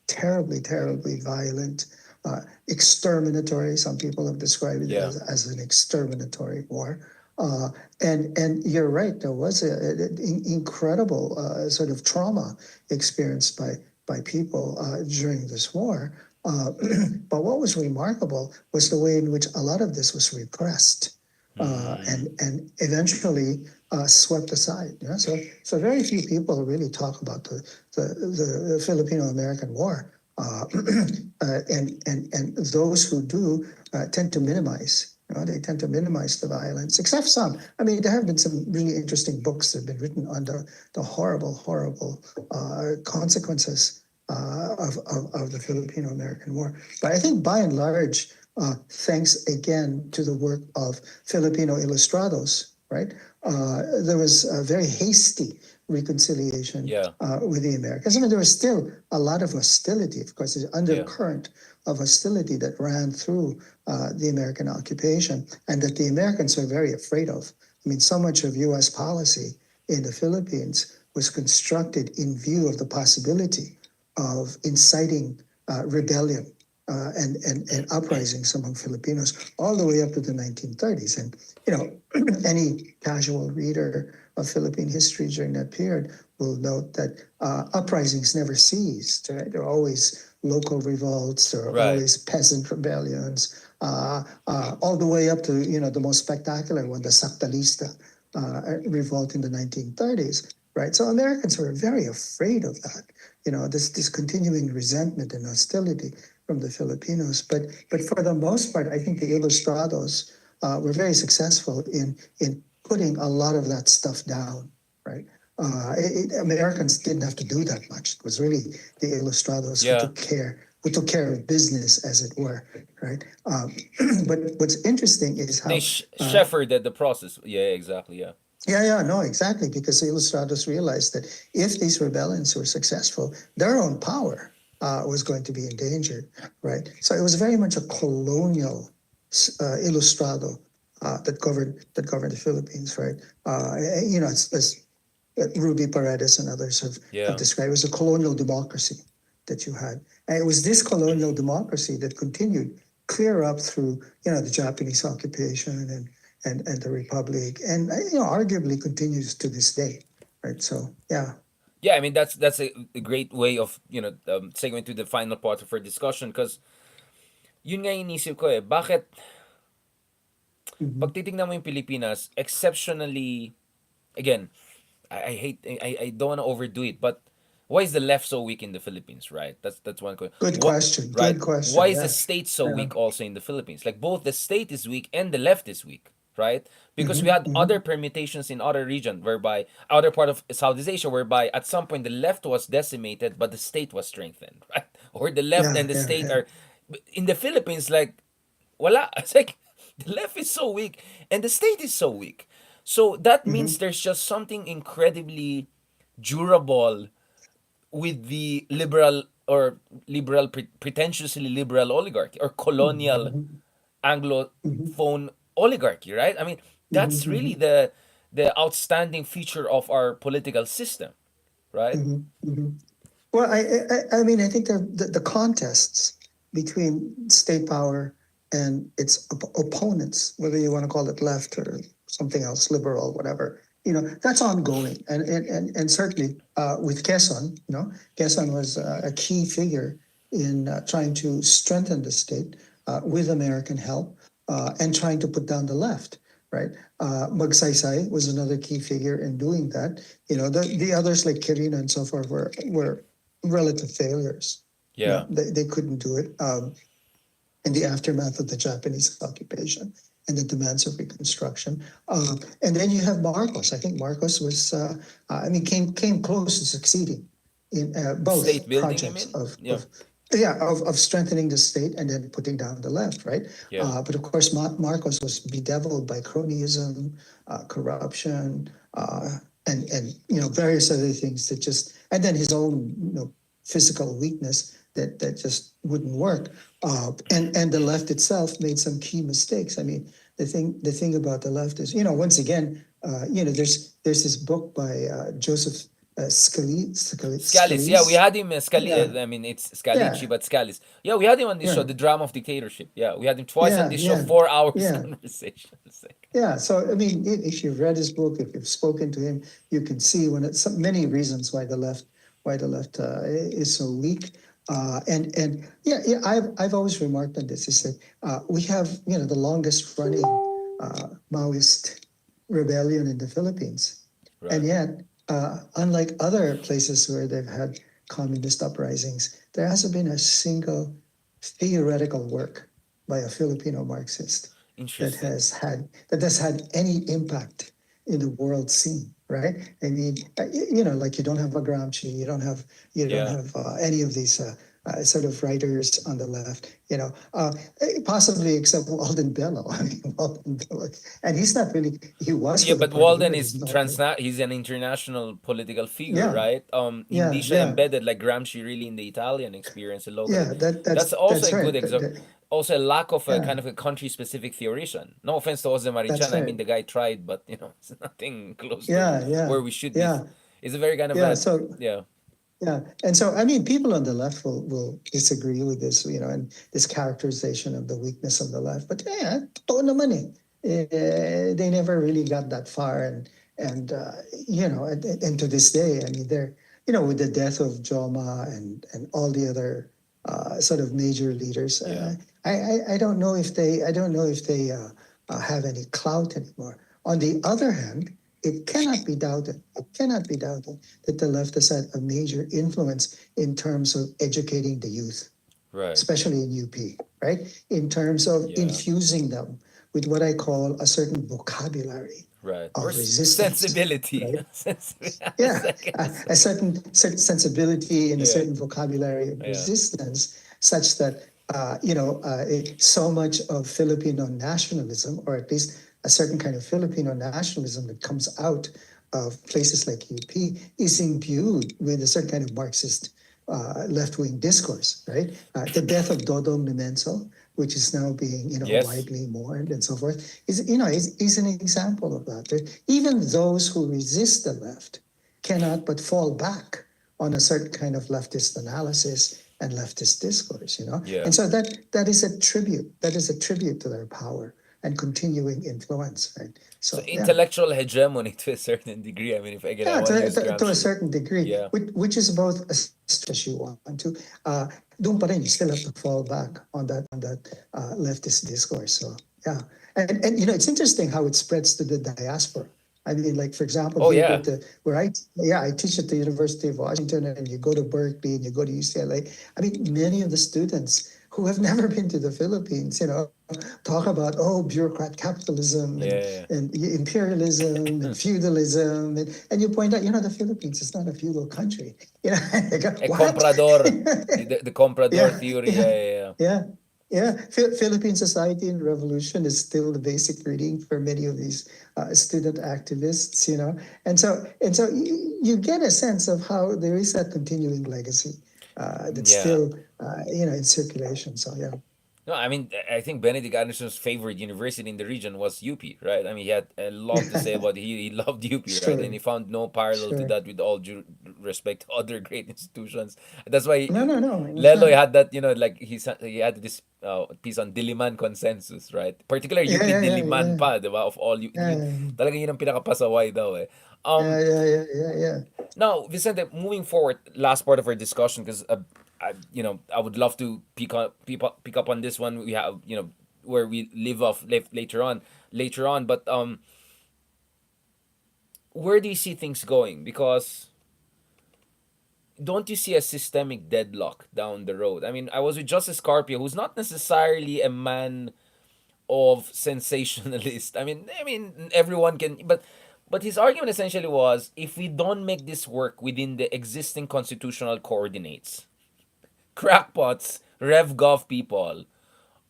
terribly, terribly violent, exterminatory. Some people have described it Yeah. as an exterminatory war. Uh, and you're right. There was an incredible sort of trauma experienced by people during this war. Uh, but what was remarkable was the way in which a lot of this was repressed and eventually swept aside. So very few people really talk about the Filipino American War, and those who do tend to minimize. They tend to minimize the violence, except some. I mean, there have been some really interesting books that have been written on the horrible, horrible consequences of the Filipino American War. But I think by and large, thanks again to the work of Filipino Ilustrados, right? There was a very hasty reconciliation Yeah. with the Americans. I mean, there was still a lot of hostility, of course, the Yeah. undercurrent of hostility that ran through the American occupation and that the Americans were very afraid of. I mean, so much of US policy in the Philippines was constructed in view of the possibility of inciting rebellion and uprisings among Filipinos all the way up to the 1930s. And any casual reader of Philippine history during that period will note that uprisings never ceased. Right? There are always local revolts, there are Right. always peasant rebellions, all the way up to the most spectacular one, the Sactalista revolt in the 1930s. Right, so Americans were very afraid of that. This continuing resentment and hostility from the Filipinos. But for the most part, I think the Ilustrados were very successful in putting a lot of that stuff down. Right, Americans didn't have to do that much. It was really the Ilustrados Yeah. who took care of business, as it were. Right, but what's interesting is They how shepherded the process. Yeah, exactly. Yeah. yeah, no, exactly, because the Ilustrados realized that if these rebellions were successful, their own power was going to be endangered, right? So it was very much a colonial Ilustrado that governed the Philippines, right? As Ruby Paredes and others have Yeah. described, it was a colonial democracy that you had, and it was this colonial democracy that continued clear up through the Japanese occupation and the Republic, and arguably continues to this day, right? So yeah. Yeah, I mean that's a great way of segue to the final part of our discussion because yun nga inisip ko bakit pag Mhm. titignan mo yung Pilipinas exceptionally again I hate I don't want to overdo it but why is the left so weak in the Philippines, right? That's one question. Good What question. right? Good Why question. is the Yeah. state so Yeah. weak also in the Philippines? Like both the state is weak and the left is weak, right? Because we Hmm. had Hmm. other permutations in other region whereby other part of Southeast Asia whereby at some point the left was decimated but the state was strengthened, right? Or the left Yeah. and the Yeah. state Yeah. are in the Philippines like wala. It's like the left is so weak and the state is so weak. So that means Hmm. there's just something incredibly durable with the liberal or pretentiously liberal oligarchy or colonial Hmm. Hmm. Anglophone oligarchy, right? I mean, Hmm. that's really Hmm. the outstanding feature of our political system, right? Hmm. Hmm. Well, I mean, I think the contests between state power and its opponents, whether you want to call it left or something else, liberal, whatever, that's ongoing. And certainly with Quezon, Quezon was a key figure in trying to strengthen the state with American help and trying to put down the left. Right, Magsaysay was another key figure in doing that. The others like Quirino and so forth were relative failures. Yeah. They couldn't do it in the aftermath of the Japanese occupation and the demands of reconstruction. And then you have Marcos. I think Marcos was, I mean, came close to succeeding in State both building, you projects mean? of Yeah. strengthening the state and then putting down the left, right? Yeah. But of course, Marcos was bedeviled by cronyism, corruption, and various other things that just, and then his own physical weakness that just wouldn't work. And the left itself made some key mistakes. I mean, the thing about the left is, once again, there's this book by Joseph Scalis, yeah, we Scalise. had him. Yeah, I mean, it's Scalici, yeah, but Scalis. Yeah, we had him on this show, yeah, The Drama of Dictatorship. Yeah, we had him twice on yeah, this show, yeah, 4 hours yeah. conversations. Like, Yeah, so I mean, if you've read his book, if you've spoken to him, you can see when it's many reasons why the left is so weak. And yeah, yeah, I've always remarked on this is that we have the longest running Maoist rebellion in the Philippines, and right. yet unlike other places where they've had communist uprisings, there hasn't been a single theoretical work by a Filipino Marxist that Interesting. has had any impact in the world scene, right? I mean, like you don't have a Gramsci, Yeah. you don't have any of these sort of writers on the left, possibly except Walden Bello. I mean, Walden Bello, and he's not really. He was Yeah, for the but party, Walden but is he's not. he's an international political figure, Yeah, right? yeah, Hindi siya yeah, embedded like Gramsci really in the Italian experience and locally. yeah. That That's that's also that's a good right. example. Also a lack of a Yeah, kind of a country specific theorization. No offense to Jose Marichan. that's I right. mean the guy tried, but it's nothing close to Yeah, yeah, where we should be. yeah, It's a very kind of yeah. a So yeah. Yeah, and so I mean, people on the left will disagree with this, and this characterization of the weakness of the left. But yeah, totoo naman eh. They never really got that far, and and to this day, I mean, they're with the death of Joma and all the other sort of major leaders. Yeah. I don't know if they have any clout anymore. On the other hand, it cannot be doubted that the left has had a major influence in terms of educating the youth, Right. especially in UP, right? In terms of Yeah. infusing them with what I call a certain vocabulary Right. Or of resistance, sensibility. right? Yeah, Second. a certain sensibility and a Yeah. certain vocabulary of Yeah. resistance, such that so much of Filipino nationalism, or at least a certain kind of Filipino nationalism that comes out of places like UP, is imbued with a certain kind of Marxist left-wing discourse, right? The death of Dodong Nemenso, which is now being, Yes. widely mourned and so forth, is an example of that. Even those who resist the left cannot but fall back on a certain kind of leftist analysis and leftist discourse. Yeah. And so that is a tribute. That is a tribute to their power and continuing influence, right? So So yeah. intellectual hegemony to a certain degree. I mean, if again I Yeah, want to use to a Gramsci. certain degree, Yeah. which is both a stretch you want to. Doon pa rin, you still have to fall back on that leftist discourse. So yeah, and it's interesting how it spreads to the diaspora. I mean, like for example, Oh here yeah. at I teach at the University of Washington, and you go to Berkeley and you go to UCLA. I mean, many of the students who have never been to the Philippines, talk about bureaucrat capitalism and Yeah. and imperialism and feudalism, and you point out, the Philippines is not a feudal country. They go, A what? comprador. The comprador Yeah, theory. yeah, Yeah. yeah, yeah. Philippine Society and Revolution is still the basic reading for many of these student activists. And so you get a sense of how there is that continuing legacy that's Yeah. still in circulation. So yeah. No, I mean, I think Benedict Anderson's favorite university in the region was UP, right? I mean, he had a lot to say about he loved UP, right? And Sure, he found no parallel to sure. that with all due respect to other great institutions. That's why No, no, no. Leloy had that, like he had this piece on Diliman consensus, right? Particularly Yeah, UP yeah, yeah, Diliman yeah. pa, di ba? Of all, Yeah, talagang yun ang pinakapasaway daw eh. Um, yeah, yeah, yeah, yeah, yeah. Now, Vicente, moving forward, last part of our discussion, because I would love to pick up on this one. We have, where we live off later on. But where do you see things going? Because don't you see a systemic deadlock down the road? I mean, I was with Justice Carpio, who's not necessarily a man of sensationalist. I mean, everyone can, but his argument essentially was if we don't make this work within the existing constitutional coordinates, crackpots, RevGov people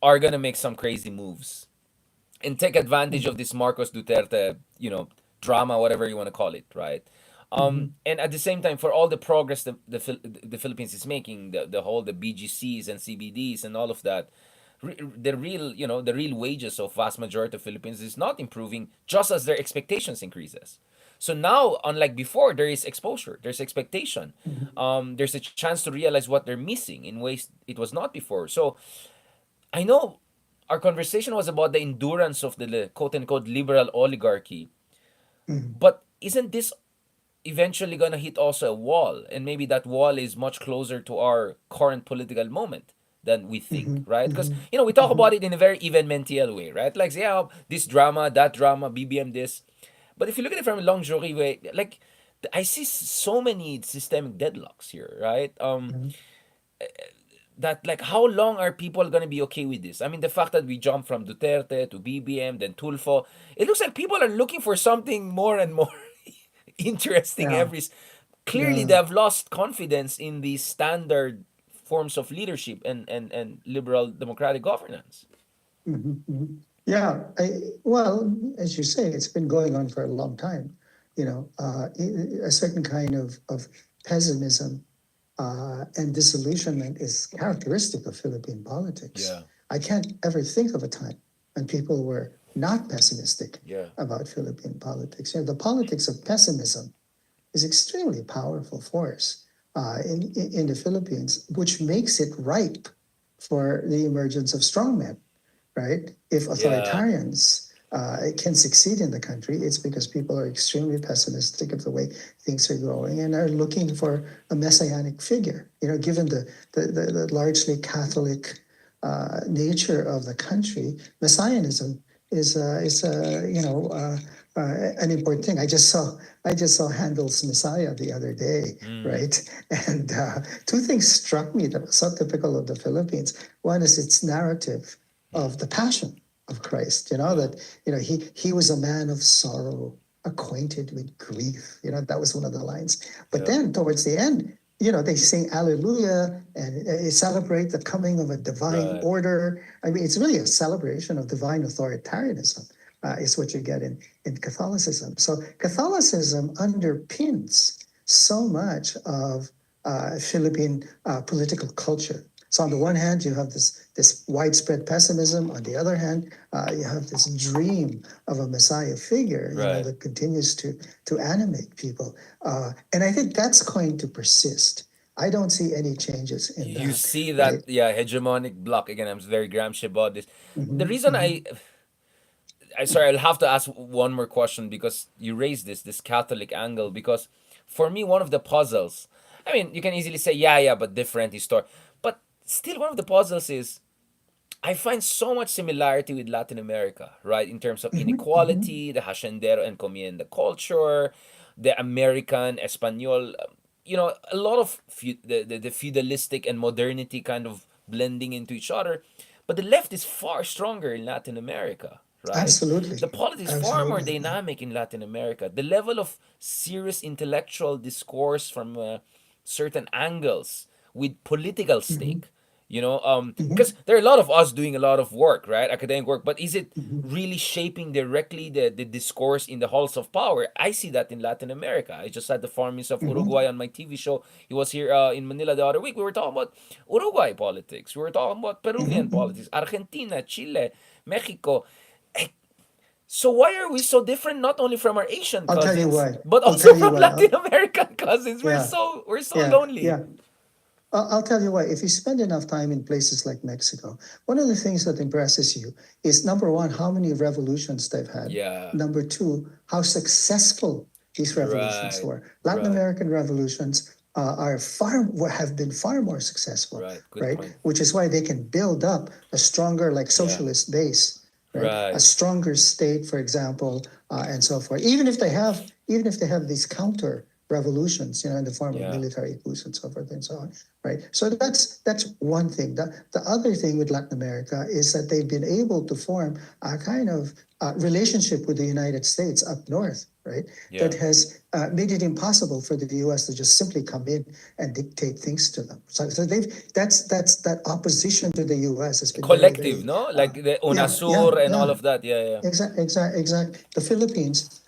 are gonna make some crazy moves and take advantage of Mhm, this Marcos Duterte, drama, whatever you want to call it, right? mhm, And at the same time, for all the progress the Philippines is making, the BGCs and CBDs and all of that, the real wages of vast majority of Philippines is not improving, just as their expectations increases. So now, unlike before, there is exposure, there's expectation, mhm, there's a chance to realize what they're missing in ways it was not before. So I know our conversation was about the endurance of the quote unquote liberal oligarchy, mhm, but isn't this eventually gonna hit also a wall? And maybe that wall is much closer to our current political moment than we think, mhm, right? Because mhm, we talk about mhm. it in a very evenmential way, right? Like, yeah, this drama, that drama, BBM this. But if you look at it from a lingerie way, like I see so many systemic deadlocks here, right? Mhm. That like how long are people gonna be okay with this? I mean, the fact that we jump from Duterte to BBM, then Tulfo, it looks like people are looking for something more and more interesting Yeah, clearly they yeah. have lost confidence in the standard forms of leadership and liberal democratic governance. Mhm, mhm. Yeah, well, as you say, it's been going on for a long time. A certain kind of pessimism and disillusionment is characteristic of Philippine politics. Yeah, I can't ever think of a time when people were not pessimistic yeah, about Philippine politics. The politics of pessimism is extremely powerful force. in the Philippines, which makes it ripe for the emergence of strongmen, right? If Yeah. authoritarians can succeed in the country, it's because people are extremely pessimistic of the way things are going and are looking for a messianic figure. Given the largely Catholic nature of the country, messianism is an important thing. I just saw Handel's Messiah the other day, Mm. right? And two things struck me that was so typical of the Philippines. One is its narrative of the passion of Christ. Yeah. He was a man of sorrow, acquainted with grief. That was one of the lines. But Yeah. then towards the end, they sing Alleluia and celebrate the coming of a divine Right. order. I mean, it's really a celebration of divine authoritarianism. Is what you get in Catholicism. So Catholicism underpins so much of Philippine political culture. So on the one hand, you have this widespread pessimism. On the other hand, you have this dream of a Messiah figure, Right. that continues to animate people. And I think that's going to persist. I don't see any changes in You that, see that, right? yeah, hegemonic block again. I'm very Gramsci about this. The Mm-hmm, reason mm-hmm, I sorry, I'll have to ask one more question because you raised this Catholic angle. Because for me, one of the puzzles, I mean, you can easily say, yeah, yeah, but different history. But still, one of the puzzles is I find so much similarity with Latin America, right? In terms of mm-hmm, mm-hmm, inequality, the haciendero and comienda culture, the American Espanol, a lot of the feudalistic and modernity kind of blending into each other. But the left is far stronger in Latin America, right? The absolutely, politics is far more absolutely. Yeah. dynamic in Latin America. The level of serious intellectual discourse from certain angles with political Mm-hmm, stake, mm-hmm, because there are a lot of us doing a lot of work, right, academic work, but is it mm-hmm, really shaping directly the discourse in the halls of power? I see that in Latin America. I just had the Foreign Minister of mm-hmm, Uruguay on my TV show. He was here in Manila the other week. We were talking about Uruguay politics, we were talking about Peruvian mm-hmm. politics, Argentina, Chile, Mexico. Eh, so why are we so different, not only from our Asian I'll tell you cousins why. but I'll also tell you from why. Latin American cousins? we're Yeah, so we're so yeah, lonely. yeah. I'll tell you why. If you spend enough time in places like Mexico, one of the things that impresses you is number one, how many revolutions they've had. Yeah. Number two, how successful these revolutions Right. were. Latin Right. American revolutions have been far more successful, Right. Good right? point. Which is why they can build up a stronger, like Yeah. socialist base, right? A Right. stronger state, for example, and so forth. Even if they have these counter revolutions, in the form of Yeah. military coups and so forth and so on, right? So that's one thing. The other thing with Latin America is that they've been able to form a kind of relationship with the United States up north, right? That Yeah. has made it impossible for the U.S. to just simply come in and dictate things to them. So that's that opposition to the U.S. has been very, Collective, very, no? Like the yeah, yeah, UNASUR and all yeah. of that. Yeah. Yeah. Exact. The Philippines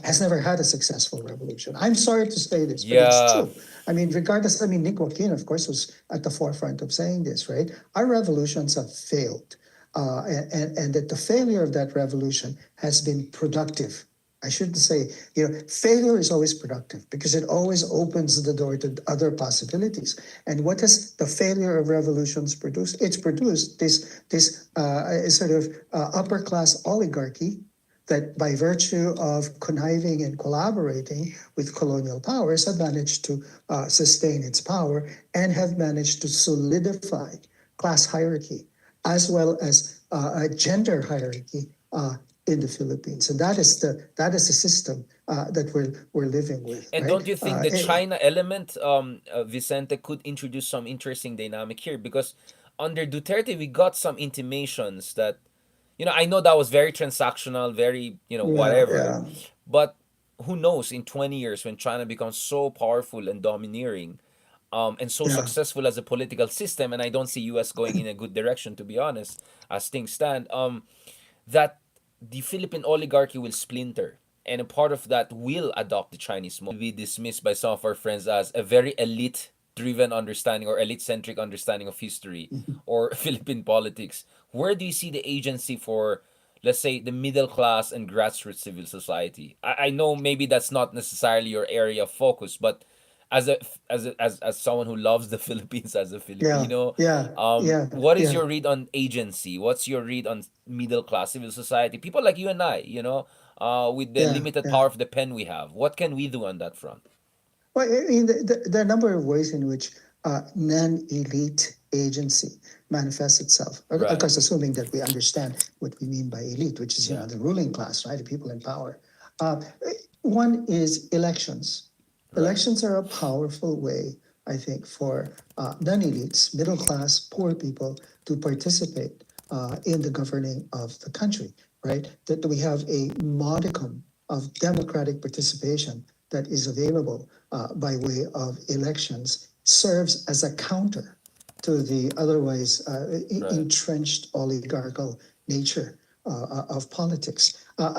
has never had a successful revolution. I'm sorry to say this, but it's Yeah. true. I mean, regardless, I mean, Nick Joaquin, of course, was at the forefront of saying this, right? Our revolutions have failed. And that the failure of that revolution has been productive. I shouldn't say, failure is always productive because it always opens the door to other possibilities. And what has the failure of revolutions produced? It's produced this sort of upper class oligarchy that, by virtue of conniving and collaborating with colonial powers, have managed to sustain its power and have managed to solidify class hierarchy as well as a gender hierarchy in the Philippines, and that is the system that we're living with, And right? don't you think the China element, Vicente, could introduce some interesting dynamic here? Because under Duterte, we got some intimations that, I know that was very transactional, very, Yeah, whatever. yeah, But who knows in 20 years when China becomes so powerful and domineering, and so yeah. successful as a political system, and I don't see US going in a good direction, to be honest, as things stand, that the Philippine oligarchy will splinter. And a part of that will adopt the Chinese model. Be dismissed by some of our friends as a very elite driven understanding or elite centric understanding of history or Philippine politics. Where do you see the agency for, let's say, the middle class and grassroots civil society? I know maybe that's not necessarily your area of focus, but as a as someone who loves the Philippines as a Yeah, Filipino, yeah, yeah, what is yeah, your read on agency? What's your read on middle class civil society? People like you and I, with the yeah, limited yeah. power of the pen we have, what can we do on that front? Well, I mean, there are a number of ways in which non-elite agency manifests itself. Of Right. course, assuming that we understand what we mean by elite, which is, Yeah. the ruling class, right? The people in power. Uh, One is elections. Right. Elections are a powerful way, I think, for non-elites, middle class, poor people to participate in the governing of the country, right? That we have a modicum of democratic participation that is available by way of elections serves as a counter to the otherwise Right. entrenched oligarchical nature of politics.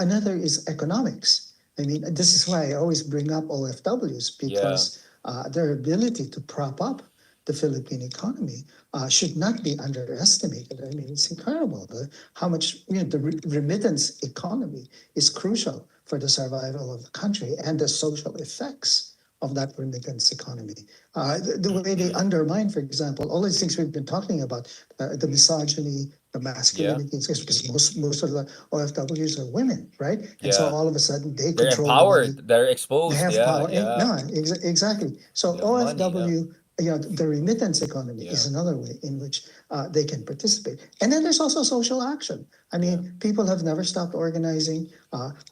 Another is economics. I mean, this is why I always bring up OFWs Yeah. because their ability to prop up the Philippine economy should not be underestimated. I mean, it's incredible how much the remittance economy is crucial for the survival of the country and the social effects of that remittance economy. The way they undermine, for example, all these things we've been talking about, the misogyny, the Yeah. masculinity, because most of the OFWs are women, right? And so Yeah. all of a sudden they They're control the money, empowered. They're they exposed. have Yeah. power. And Yeah. no, exactly. So They have money. Yeah. OFW, the remittance economy Yeah. is another way in which they can participate. And then there's also social action. I Yeah. mean, people have never stopped organizing.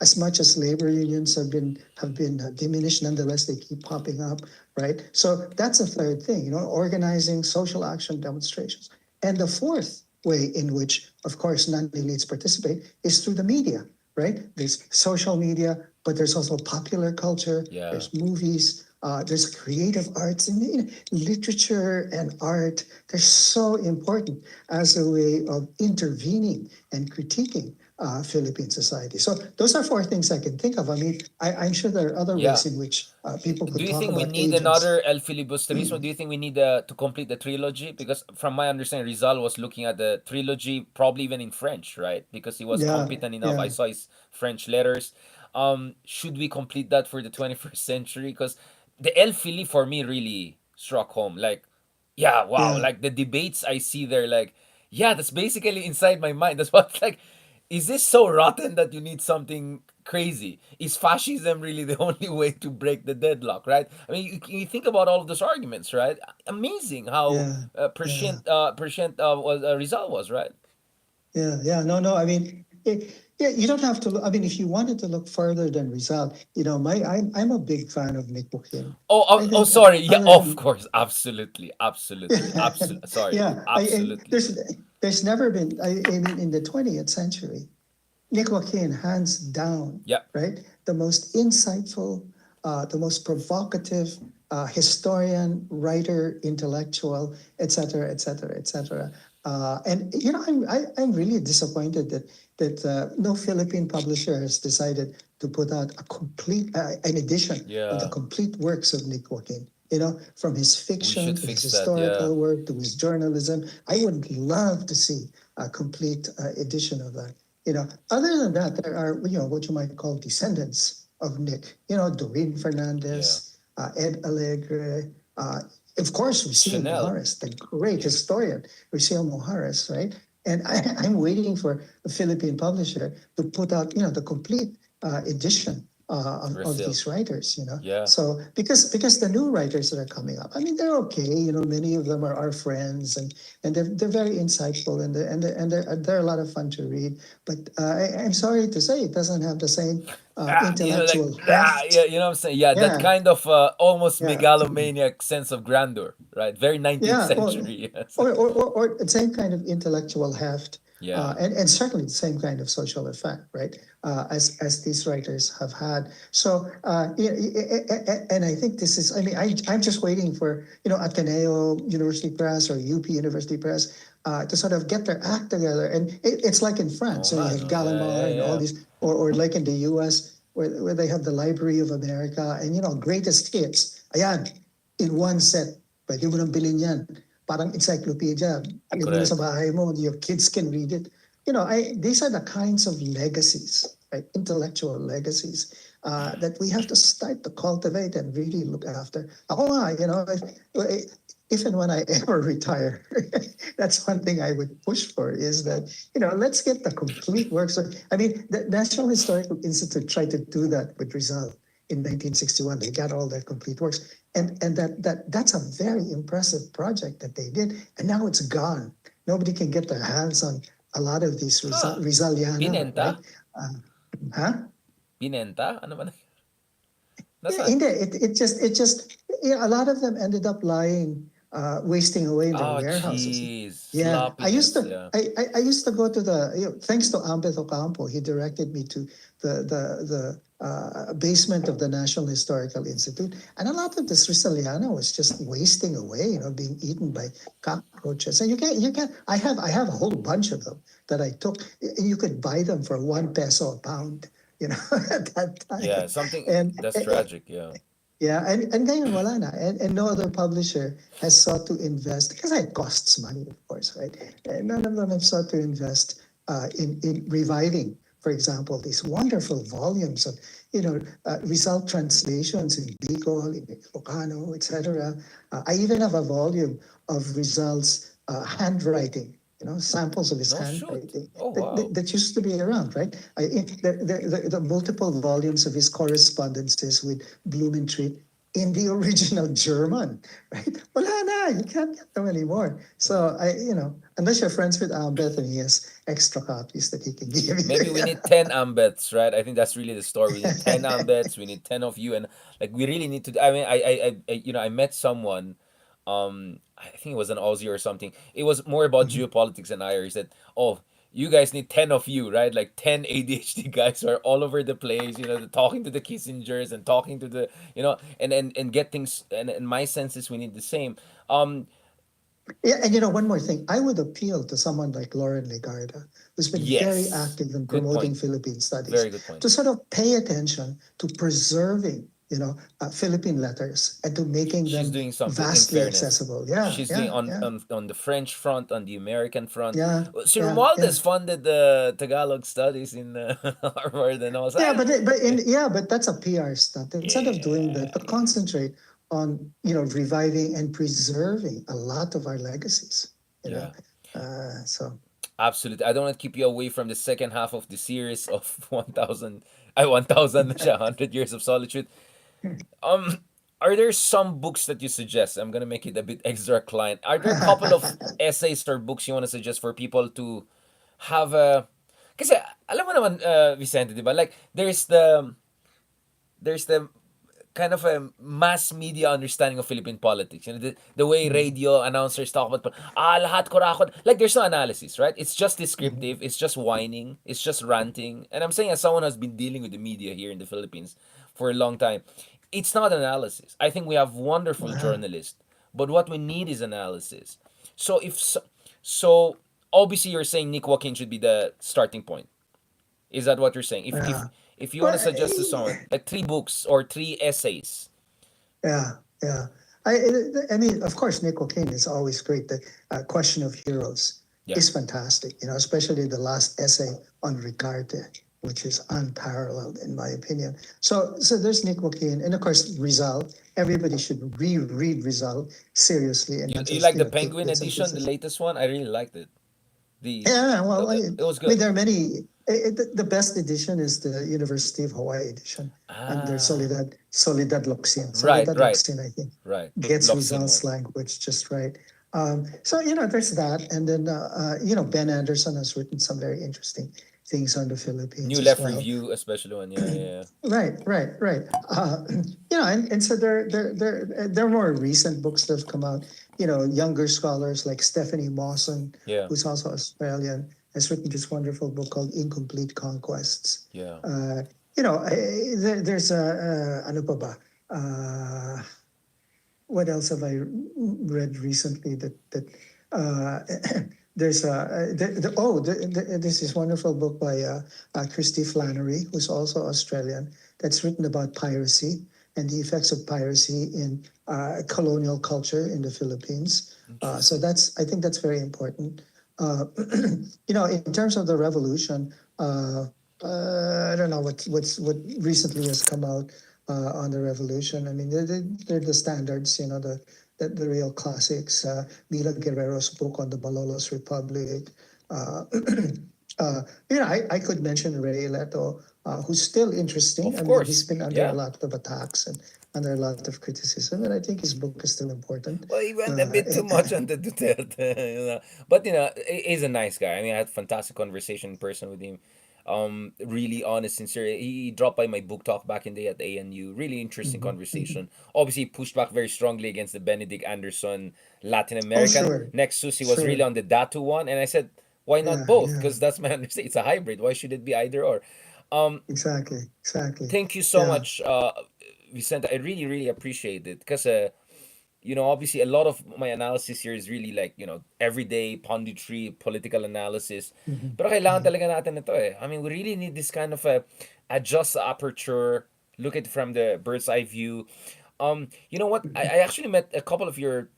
As much as labor unions have been diminished, nonetheless they keep popping up, right? So that's a third thing. Organizing, social action, demonstrations, and the fourth way in which, of course, non-elites participate is through the media, right? There's social media, but there's also popular culture, Yeah. there's movies, there's creative arts, and literature and art. They're so important as a way of intervening and critiquing Philippine society. So those are four things I can think of. I mean, I'm sure there are other Yeah. ways in which people Do could you talk think we about need agents. another El Filibusterismo? Do you think we need to complete the trilogy? Because from my understanding, Rizal was looking at the trilogy, probably even in French, right? Because he was Yeah, competent enough. I yeah, saw his French letters. Should we complete that for the 21st century? Because the El Fili for me really struck home. Like, yeah, wow. yeah, Like the debates I see there, like, yeah, that's basically inside my mind. That's what, like, is this so rotten that you need something crazy? Is fascism really the only way to break the deadlock, right? I mean, you think about all of those arguments, right? Amazing how yeah, yeah. was Rizal was, right? Yeah, yeah, no, no. I mean, yeah, you don't have to. I mean, if you wanted to look further than Rizal, I'm a big fan of Nick Buchanan. I Oh, think sorry. Yeah, other of than course, absolutely, absolutely, absolutely. Sorry, yeah, and absolutely. there's never been. I mean, in the 20th century, Nick Joaquin, hands down, Yeah, right? The most insightful, the most provocative historian, writer, intellectual, et cetera, et cetera, et cetera. And I'm really disappointed that no Philippine publisher has decided to put out an edition of the yeah. complete works of Nick Joaquin. From his We fiction should to his fix that. Yeah. historical work to his journalism. I would love to see a complete edition of that. Other than that, there are what you might call descendants of Nick. Doreen Yeah. Fernandez, Ed Alegre, of course, Rizal Chanel. Mojares, the great Yeah. historian, Rizal Mojares, right? And I'm waiting for a Philippine publisher to put out the complete edition of Brazil. these writers. Yeah. So because the new writers that are coming up, I mean, they're okay. Many of them are our friends, and they're very insightful, and they're a lot of fun to read. But I'm sorry to say, it doesn't have the same Like intellectual yeah, heft. you know what I'm saying? Yeah, that Yeah, kind of almost yeah, megalomaniac sense of grandeur, right? Very 19th yeah. century. Yes. Or the same kind of intellectual heft, Yeah. and certainly the same kind of social effect, right? As these writers have had. So, and I think this is. I mean, I'm just waiting for Ateneo University Press or UP University Press to sort of get their act together. And it's like in Oh France, you man. have Oh, yeah. Yeah. Gallimard and all Yeah. these, or like in the U.S. Where they have the Library of America and greatest hits. Ayan, in one set. Pwede mo nang bilhin yan. Parang encyclopedia. Alin mo na sa Correct. bahay mo, your kids can read it. These are the kinds of legacies, right? Intellectual legacies that we have to start to cultivate and really look after. Ako nga, if and when I ever retire, that's one thing I would push for is that, let's get the complete works. I mean, the National Historical Institute tried to do that with Rizal in 1961. They got all their complete works. And that's a very impressive project that they did. And now it's gone. Nobody can get their hands on a lot of these Huh. Rizaliana, right? Binenta? Uh, huh? Binenta? Ano ba? Yeah, Nasaan? hindi. It just a lot of them ended up lying, wasting away in their Oh, warehouses. jeez. Yeah, Sloppiness, yeah. I used to go to the, thanks to Ambeth Ocampo, he directed me to the basement of the National Historical Institute, and a lot of this Rizaliana was just wasting away, being eaten by cockroaches. And you can. I have a whole bunch of them that I took. You could buy them for 1 peso a pound, at that Yeah, time, something and that's tragic, yeah. yeah, and ngayon wala na. And no other publisher has sought to invest, because it costs money, of course, right? And none of them have sought to invest in reviving, for example, these wonderful volumes of, result translations in Bicol, in Ilocano, etc. I even have a volume of results handwriting, samples of his No shoot. handwriting Oh, that, wow. that used to be around, right? The multiple volumes of his correspondences with Blumentritt in the original German, right? Wala na, you can't get them anymore. Yeah. So unless you're friends with Beth and he has extra copies that he can give Maybe you. we need 10 ambets, right? I think that's really the story. We need 10 ambets, we need 10 of you, and like we really need to I mean I met someone, I think it was an Aussie or something. It was more about geopolitics and IR. He said, "Oh, you guys need 10 of you, right? Like 10 ADHD guys who are all over the place, talking to the Kissingers and talking to the, and get things, and my sense is we need the same. Yeah, and one more thing, I would appeal to someone like Lauren Legarda, who's been very Yes. active in Good promoting point. Philippine studies, Very good point. to sort of pay attention to preserving, Philippine letters and to making She's them doing something, in vastly fairness. accessible. Yeah, She's doing yeah, yeah, on the French front, on the American front. yeah, Sir yeah, yeah. Romualdez funded the Tagalog studies in Harvard, and I was Yeah, like, but that's a PR stunt. Instead of doing yeah, that, to yeah, concentrate on reviving and preserving a lot of our legacies. You know, yeah. so Absolutely. I don't want to keep you away from the second half of the series of 1,000, I 1,000 na siya, 100 Years of Solitude. Um, are there some books that you suggest? I'm gonna make it a bit extra client. Are there a couple of essays or books you want to suggest for people to have a? Kasi alam mo naman, Vicente, di ba? Like there's the kind of a mass media understanding of Philippine politics. The way mhm, radio announcers talk about, lahat kurakot. Like, there's no analysis, right? It's just mhm. descriptive. It's just whining. It's just ranting. And I'm saying, as someone who's been dealing with the media here in the Philippines for a long time, it's not analysis. I think we have wonderful Wow. journalists, but what we need is analysis. So so obviously you're saying Nick Joaquin should be the starting point. Is that what you're saying? Yeah. If you want Well, to suggest to someone like three books or three essays. yeah, yeah. I mean, of course, Nickel King is always great. The Question of Heroes Yeah. is fantastic, especially the last essay on Ricarte, which is unparalleled in my opinion. So there's Nickel King, and of course Rizal. Everybody should reread Rizal seriously and You not you just like the take Penguin bits and edition, the pieces. latest one? I really liked it. The Yeah, it, well, it was I mean, good. there are many. The best edition is the University of Hawaii edition under Ah, Soledad Locsin. right, Soledad right, Locsin, I think, right. gets Loxin Rizal's one. language just right. So there's that, and then Ben Anderson has written some very interesting things on the Philippines New as Left well. Review, especially one. Yeah, yeah, Right, right, right. And so there are more recent books that have come out. Younger scholars like Stephanie Mawson, yeah, who's also Australian, has written this wonderful book called Incomplete Conquests. yeah, There's ano pa ba? Uh, what else have I read recently that uh, there's this is wonderful book by Christy Flannery, who's also Australian, that's written about piracy and the effects of piracy in colonial culture in the Philippines. So Interesting. I think that's very important. In terms of the revolution, I don't know what recently has come out on the revolution. I mean, they're the standards, the real classics. Mila Guerrero's book on the Malolos Republic. Uh, I could mention Ray Leto, who's still interesting. Of I mean, he's course, been under a yeah. lot of attacks and under a lot of criticism, and I think his book is still important. Well, he went a bit too much on the Duterte, But he's a nice guy. I mean, I had fantastic conversation in person with him. Really honest, sincere. He dropped by my book talk back in the day at ANU. Really interesting Mhm, mhm. conversation. Obviously, he pushed back very strongly against the Benedict Anderson Latin Oh, American. sure, Nexus, he was really sure. on the Datu one, and I said, why not Yeah, both? yeah. Because that's my understanding. It's a hybrid. Why should it be either or? Exactly, exactly. Thank you so Yeah. much, Vicente. I really, really appreciate it because obviously a lot of my analysis here is really like, everyday punditry, political analysis. Mhm, Pero kailangan mhm. talaga natin ito eh. I mean, we really need this kind of a adjust the aperture, look at it from the bird's eye view. You know what? I actually met a couple of your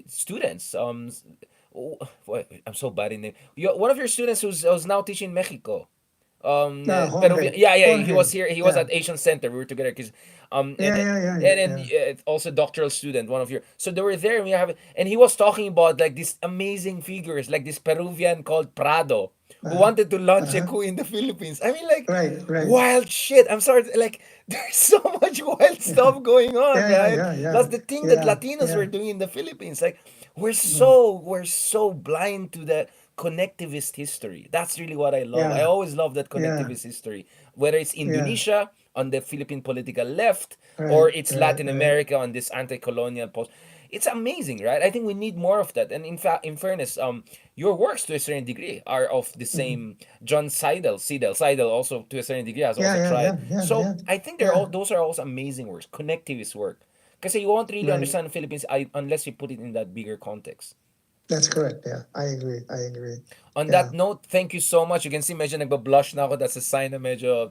students. Oh, I'm so bad in name. One of your students who's now teaching in Mexico. Ah, Peruvian. Jorge, Yeah, yeah. He was Jorge. here. He was Yeah, at Asian Center. We were together because, yeah, yeah, yeah, yeah, and yeah. also doctoral student. One of your. So they were there. And we have, and he was talking about like these amazing figures, like this Peruvian called Prado, who Uh-huh, wanted to launch a uh-huh. coup in the Philippines. I mean, like, Right, right. wild shit. I'm sorry. Like, there's so much wild Yeah, stuff going on, yeah, yeah, right? yeah, That's yeah, the thing that yeah, Latinos were yeah. doing in the Philippines. Like, we're Mm. so we're so blind to the connectivist history. That's really what I love. I Yeah, always love that yeah, connectivist history, whether it's yeah. Indonesia on the Philippine political left Right, or it's right, Latin right. America on this anti-colonial post. It's amazing, right? I think we need more of that. And in fact, in fairness, your works to a certain degree are of the Mhm. same. John Seidel also to a certain degree has Yeah, also yeah, tried. yeah, yeah, So yeah, I think yeah. those are also amazing works, connectivist work. Because you won't really Right. understand the Philippines unless you put it in that bigger context. That's correct. Yeah, I agree. I agree. On Yeah. that note, thank you so much. You can see medyo nagba-blush na ako. That's a sign na medyo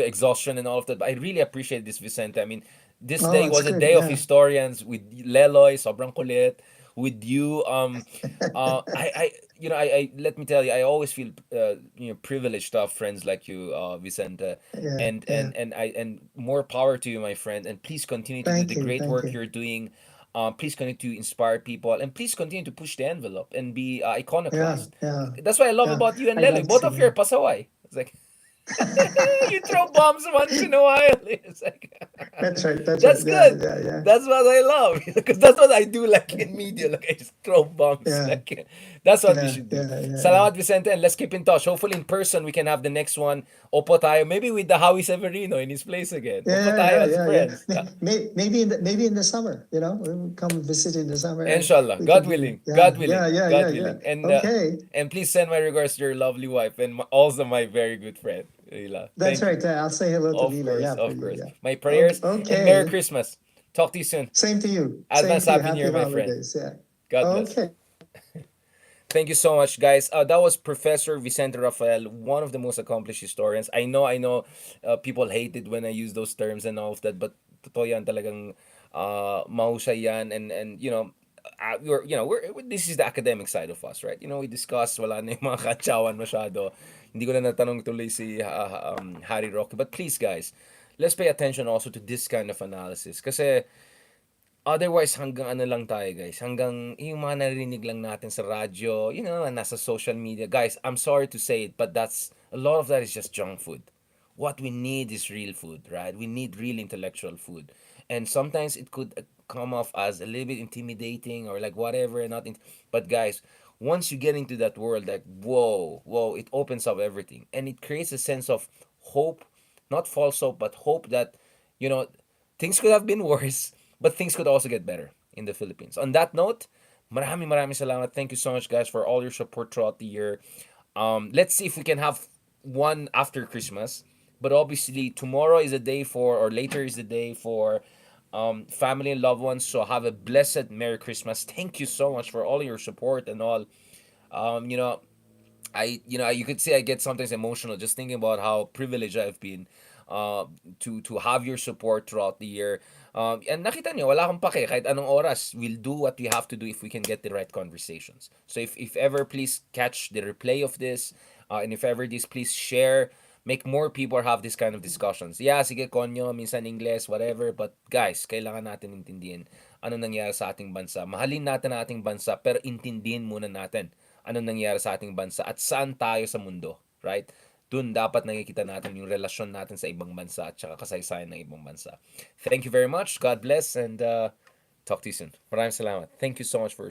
exhaustion and all of that. But I really appreciate this, Vicente. I mean, this Oh, day it's was a good. day of Yeah. historians with Leloy, sobrang kulit. With you, let me tell you, I always feel, privileged to have friends like you, Vicente, Yeah, yeah. and more power to you, my friend. And please continue to do Thank the you. great Thank work you. you're doing. Please continue to inspire people, and please continue to push the envelope and be Yeah, iconoclast. yeah, That's what I love yeah. about you and I'd Leloy. like Both to. of you are pasaway. It's like you throw bombs once in a while. It's like That's right. That's right. that's Yeah, good. yeah, yeah, That's what I love because that's what I do. Like in media, like I just throw bombs. yeah, Like that's what we yeah, should do. yeah, yeah, yeah. Salamat Vicente, and let's keep in touch. Hopefully in person we can have the next one. Opo tayo, maybe with the Howie Severino in his place again. Opo Yeah, tayo yeah, as yeah, yeah. friends. Maybe in the summer, we'll come visit in the summer, and Inshallah, we God could do. willing, Yeah, God yeah, willing, yeah, yeah, God yeah. willing, Okay, and please send my regards to your lovely wife and also my very good friend, Leila. that's Thank you. right. I'll say hello to Lila. Yeah, for Of you. course. Yeah. My Okay, prayers and Merry okay. Christmas. Talk to you soon. Same to you. Same Advance to you. Happy New Happy Year, my friend. holidays. Yeah. God bless. Okay. Thank you so much, guys. That was Professor Vicente Rafael, one of the most accomplished historians. I know, people hate it when I use those terms and all of that, but totoo yan talagang mahusay yan, and this is the academic side of us, right? We discuss, wala na yung mga kantsawan masyado. Hindi ko na natanong tuloy si Harry Roque. But please, guys, let's pay attention also to this kind of analysis. Kasi otherwise, hanggang ano lang tayo, guys. Hanggang yung mga narinig lang natin sa radyo, nasa social media. Guys, I'm sorry to say it, but a lot of that is just junk food. What we need is real food, right? We need real intellectual food. And sometimes it could come off as a little bit intimidating or like whatever, but guys, once you get into that world, like, whoa, whoa, it opens up everything. And it creates a sense of hope, not false hope, but hope that, you know, things could have been worse, but things could also get better in the Philippines. On that note, maraming salamat. Thank you so much, guys, for all your support throughout the year. Let's see if we can have one after Christmas. But obviously, tomorrow is a day or later is the day for family and loved ones. So have a blessed Merry Christmas. Thank you so much for all your support and all. Um, you know, you could say I get sometimes emotional just thinking about how privileged I've been to have your support throughout the year. And nakita niyo, wala akong pake kahit anong oras. We'll do what we have to do if we can get the right conversations. So if ever, please catch the replay of this. And if ever this, please share, make more people have this kind of discussions. Yeah, sige, konyo, minsan English, whatever. But guys, kailangan natin intindihin ano nangyari sa ating bansa. Mahalin natin ang ating bansa, pero intindihin muna natin ano nangyari sa ating bansa at saan tayo sa mundo. Right? Dun dapat nakikita natin yung relasyon natin sa ibang bansa at saka kasaysayan ng ibang bansa. Thank you very much. God bless and talk to you soon. Maraming salamat. Thank you so much for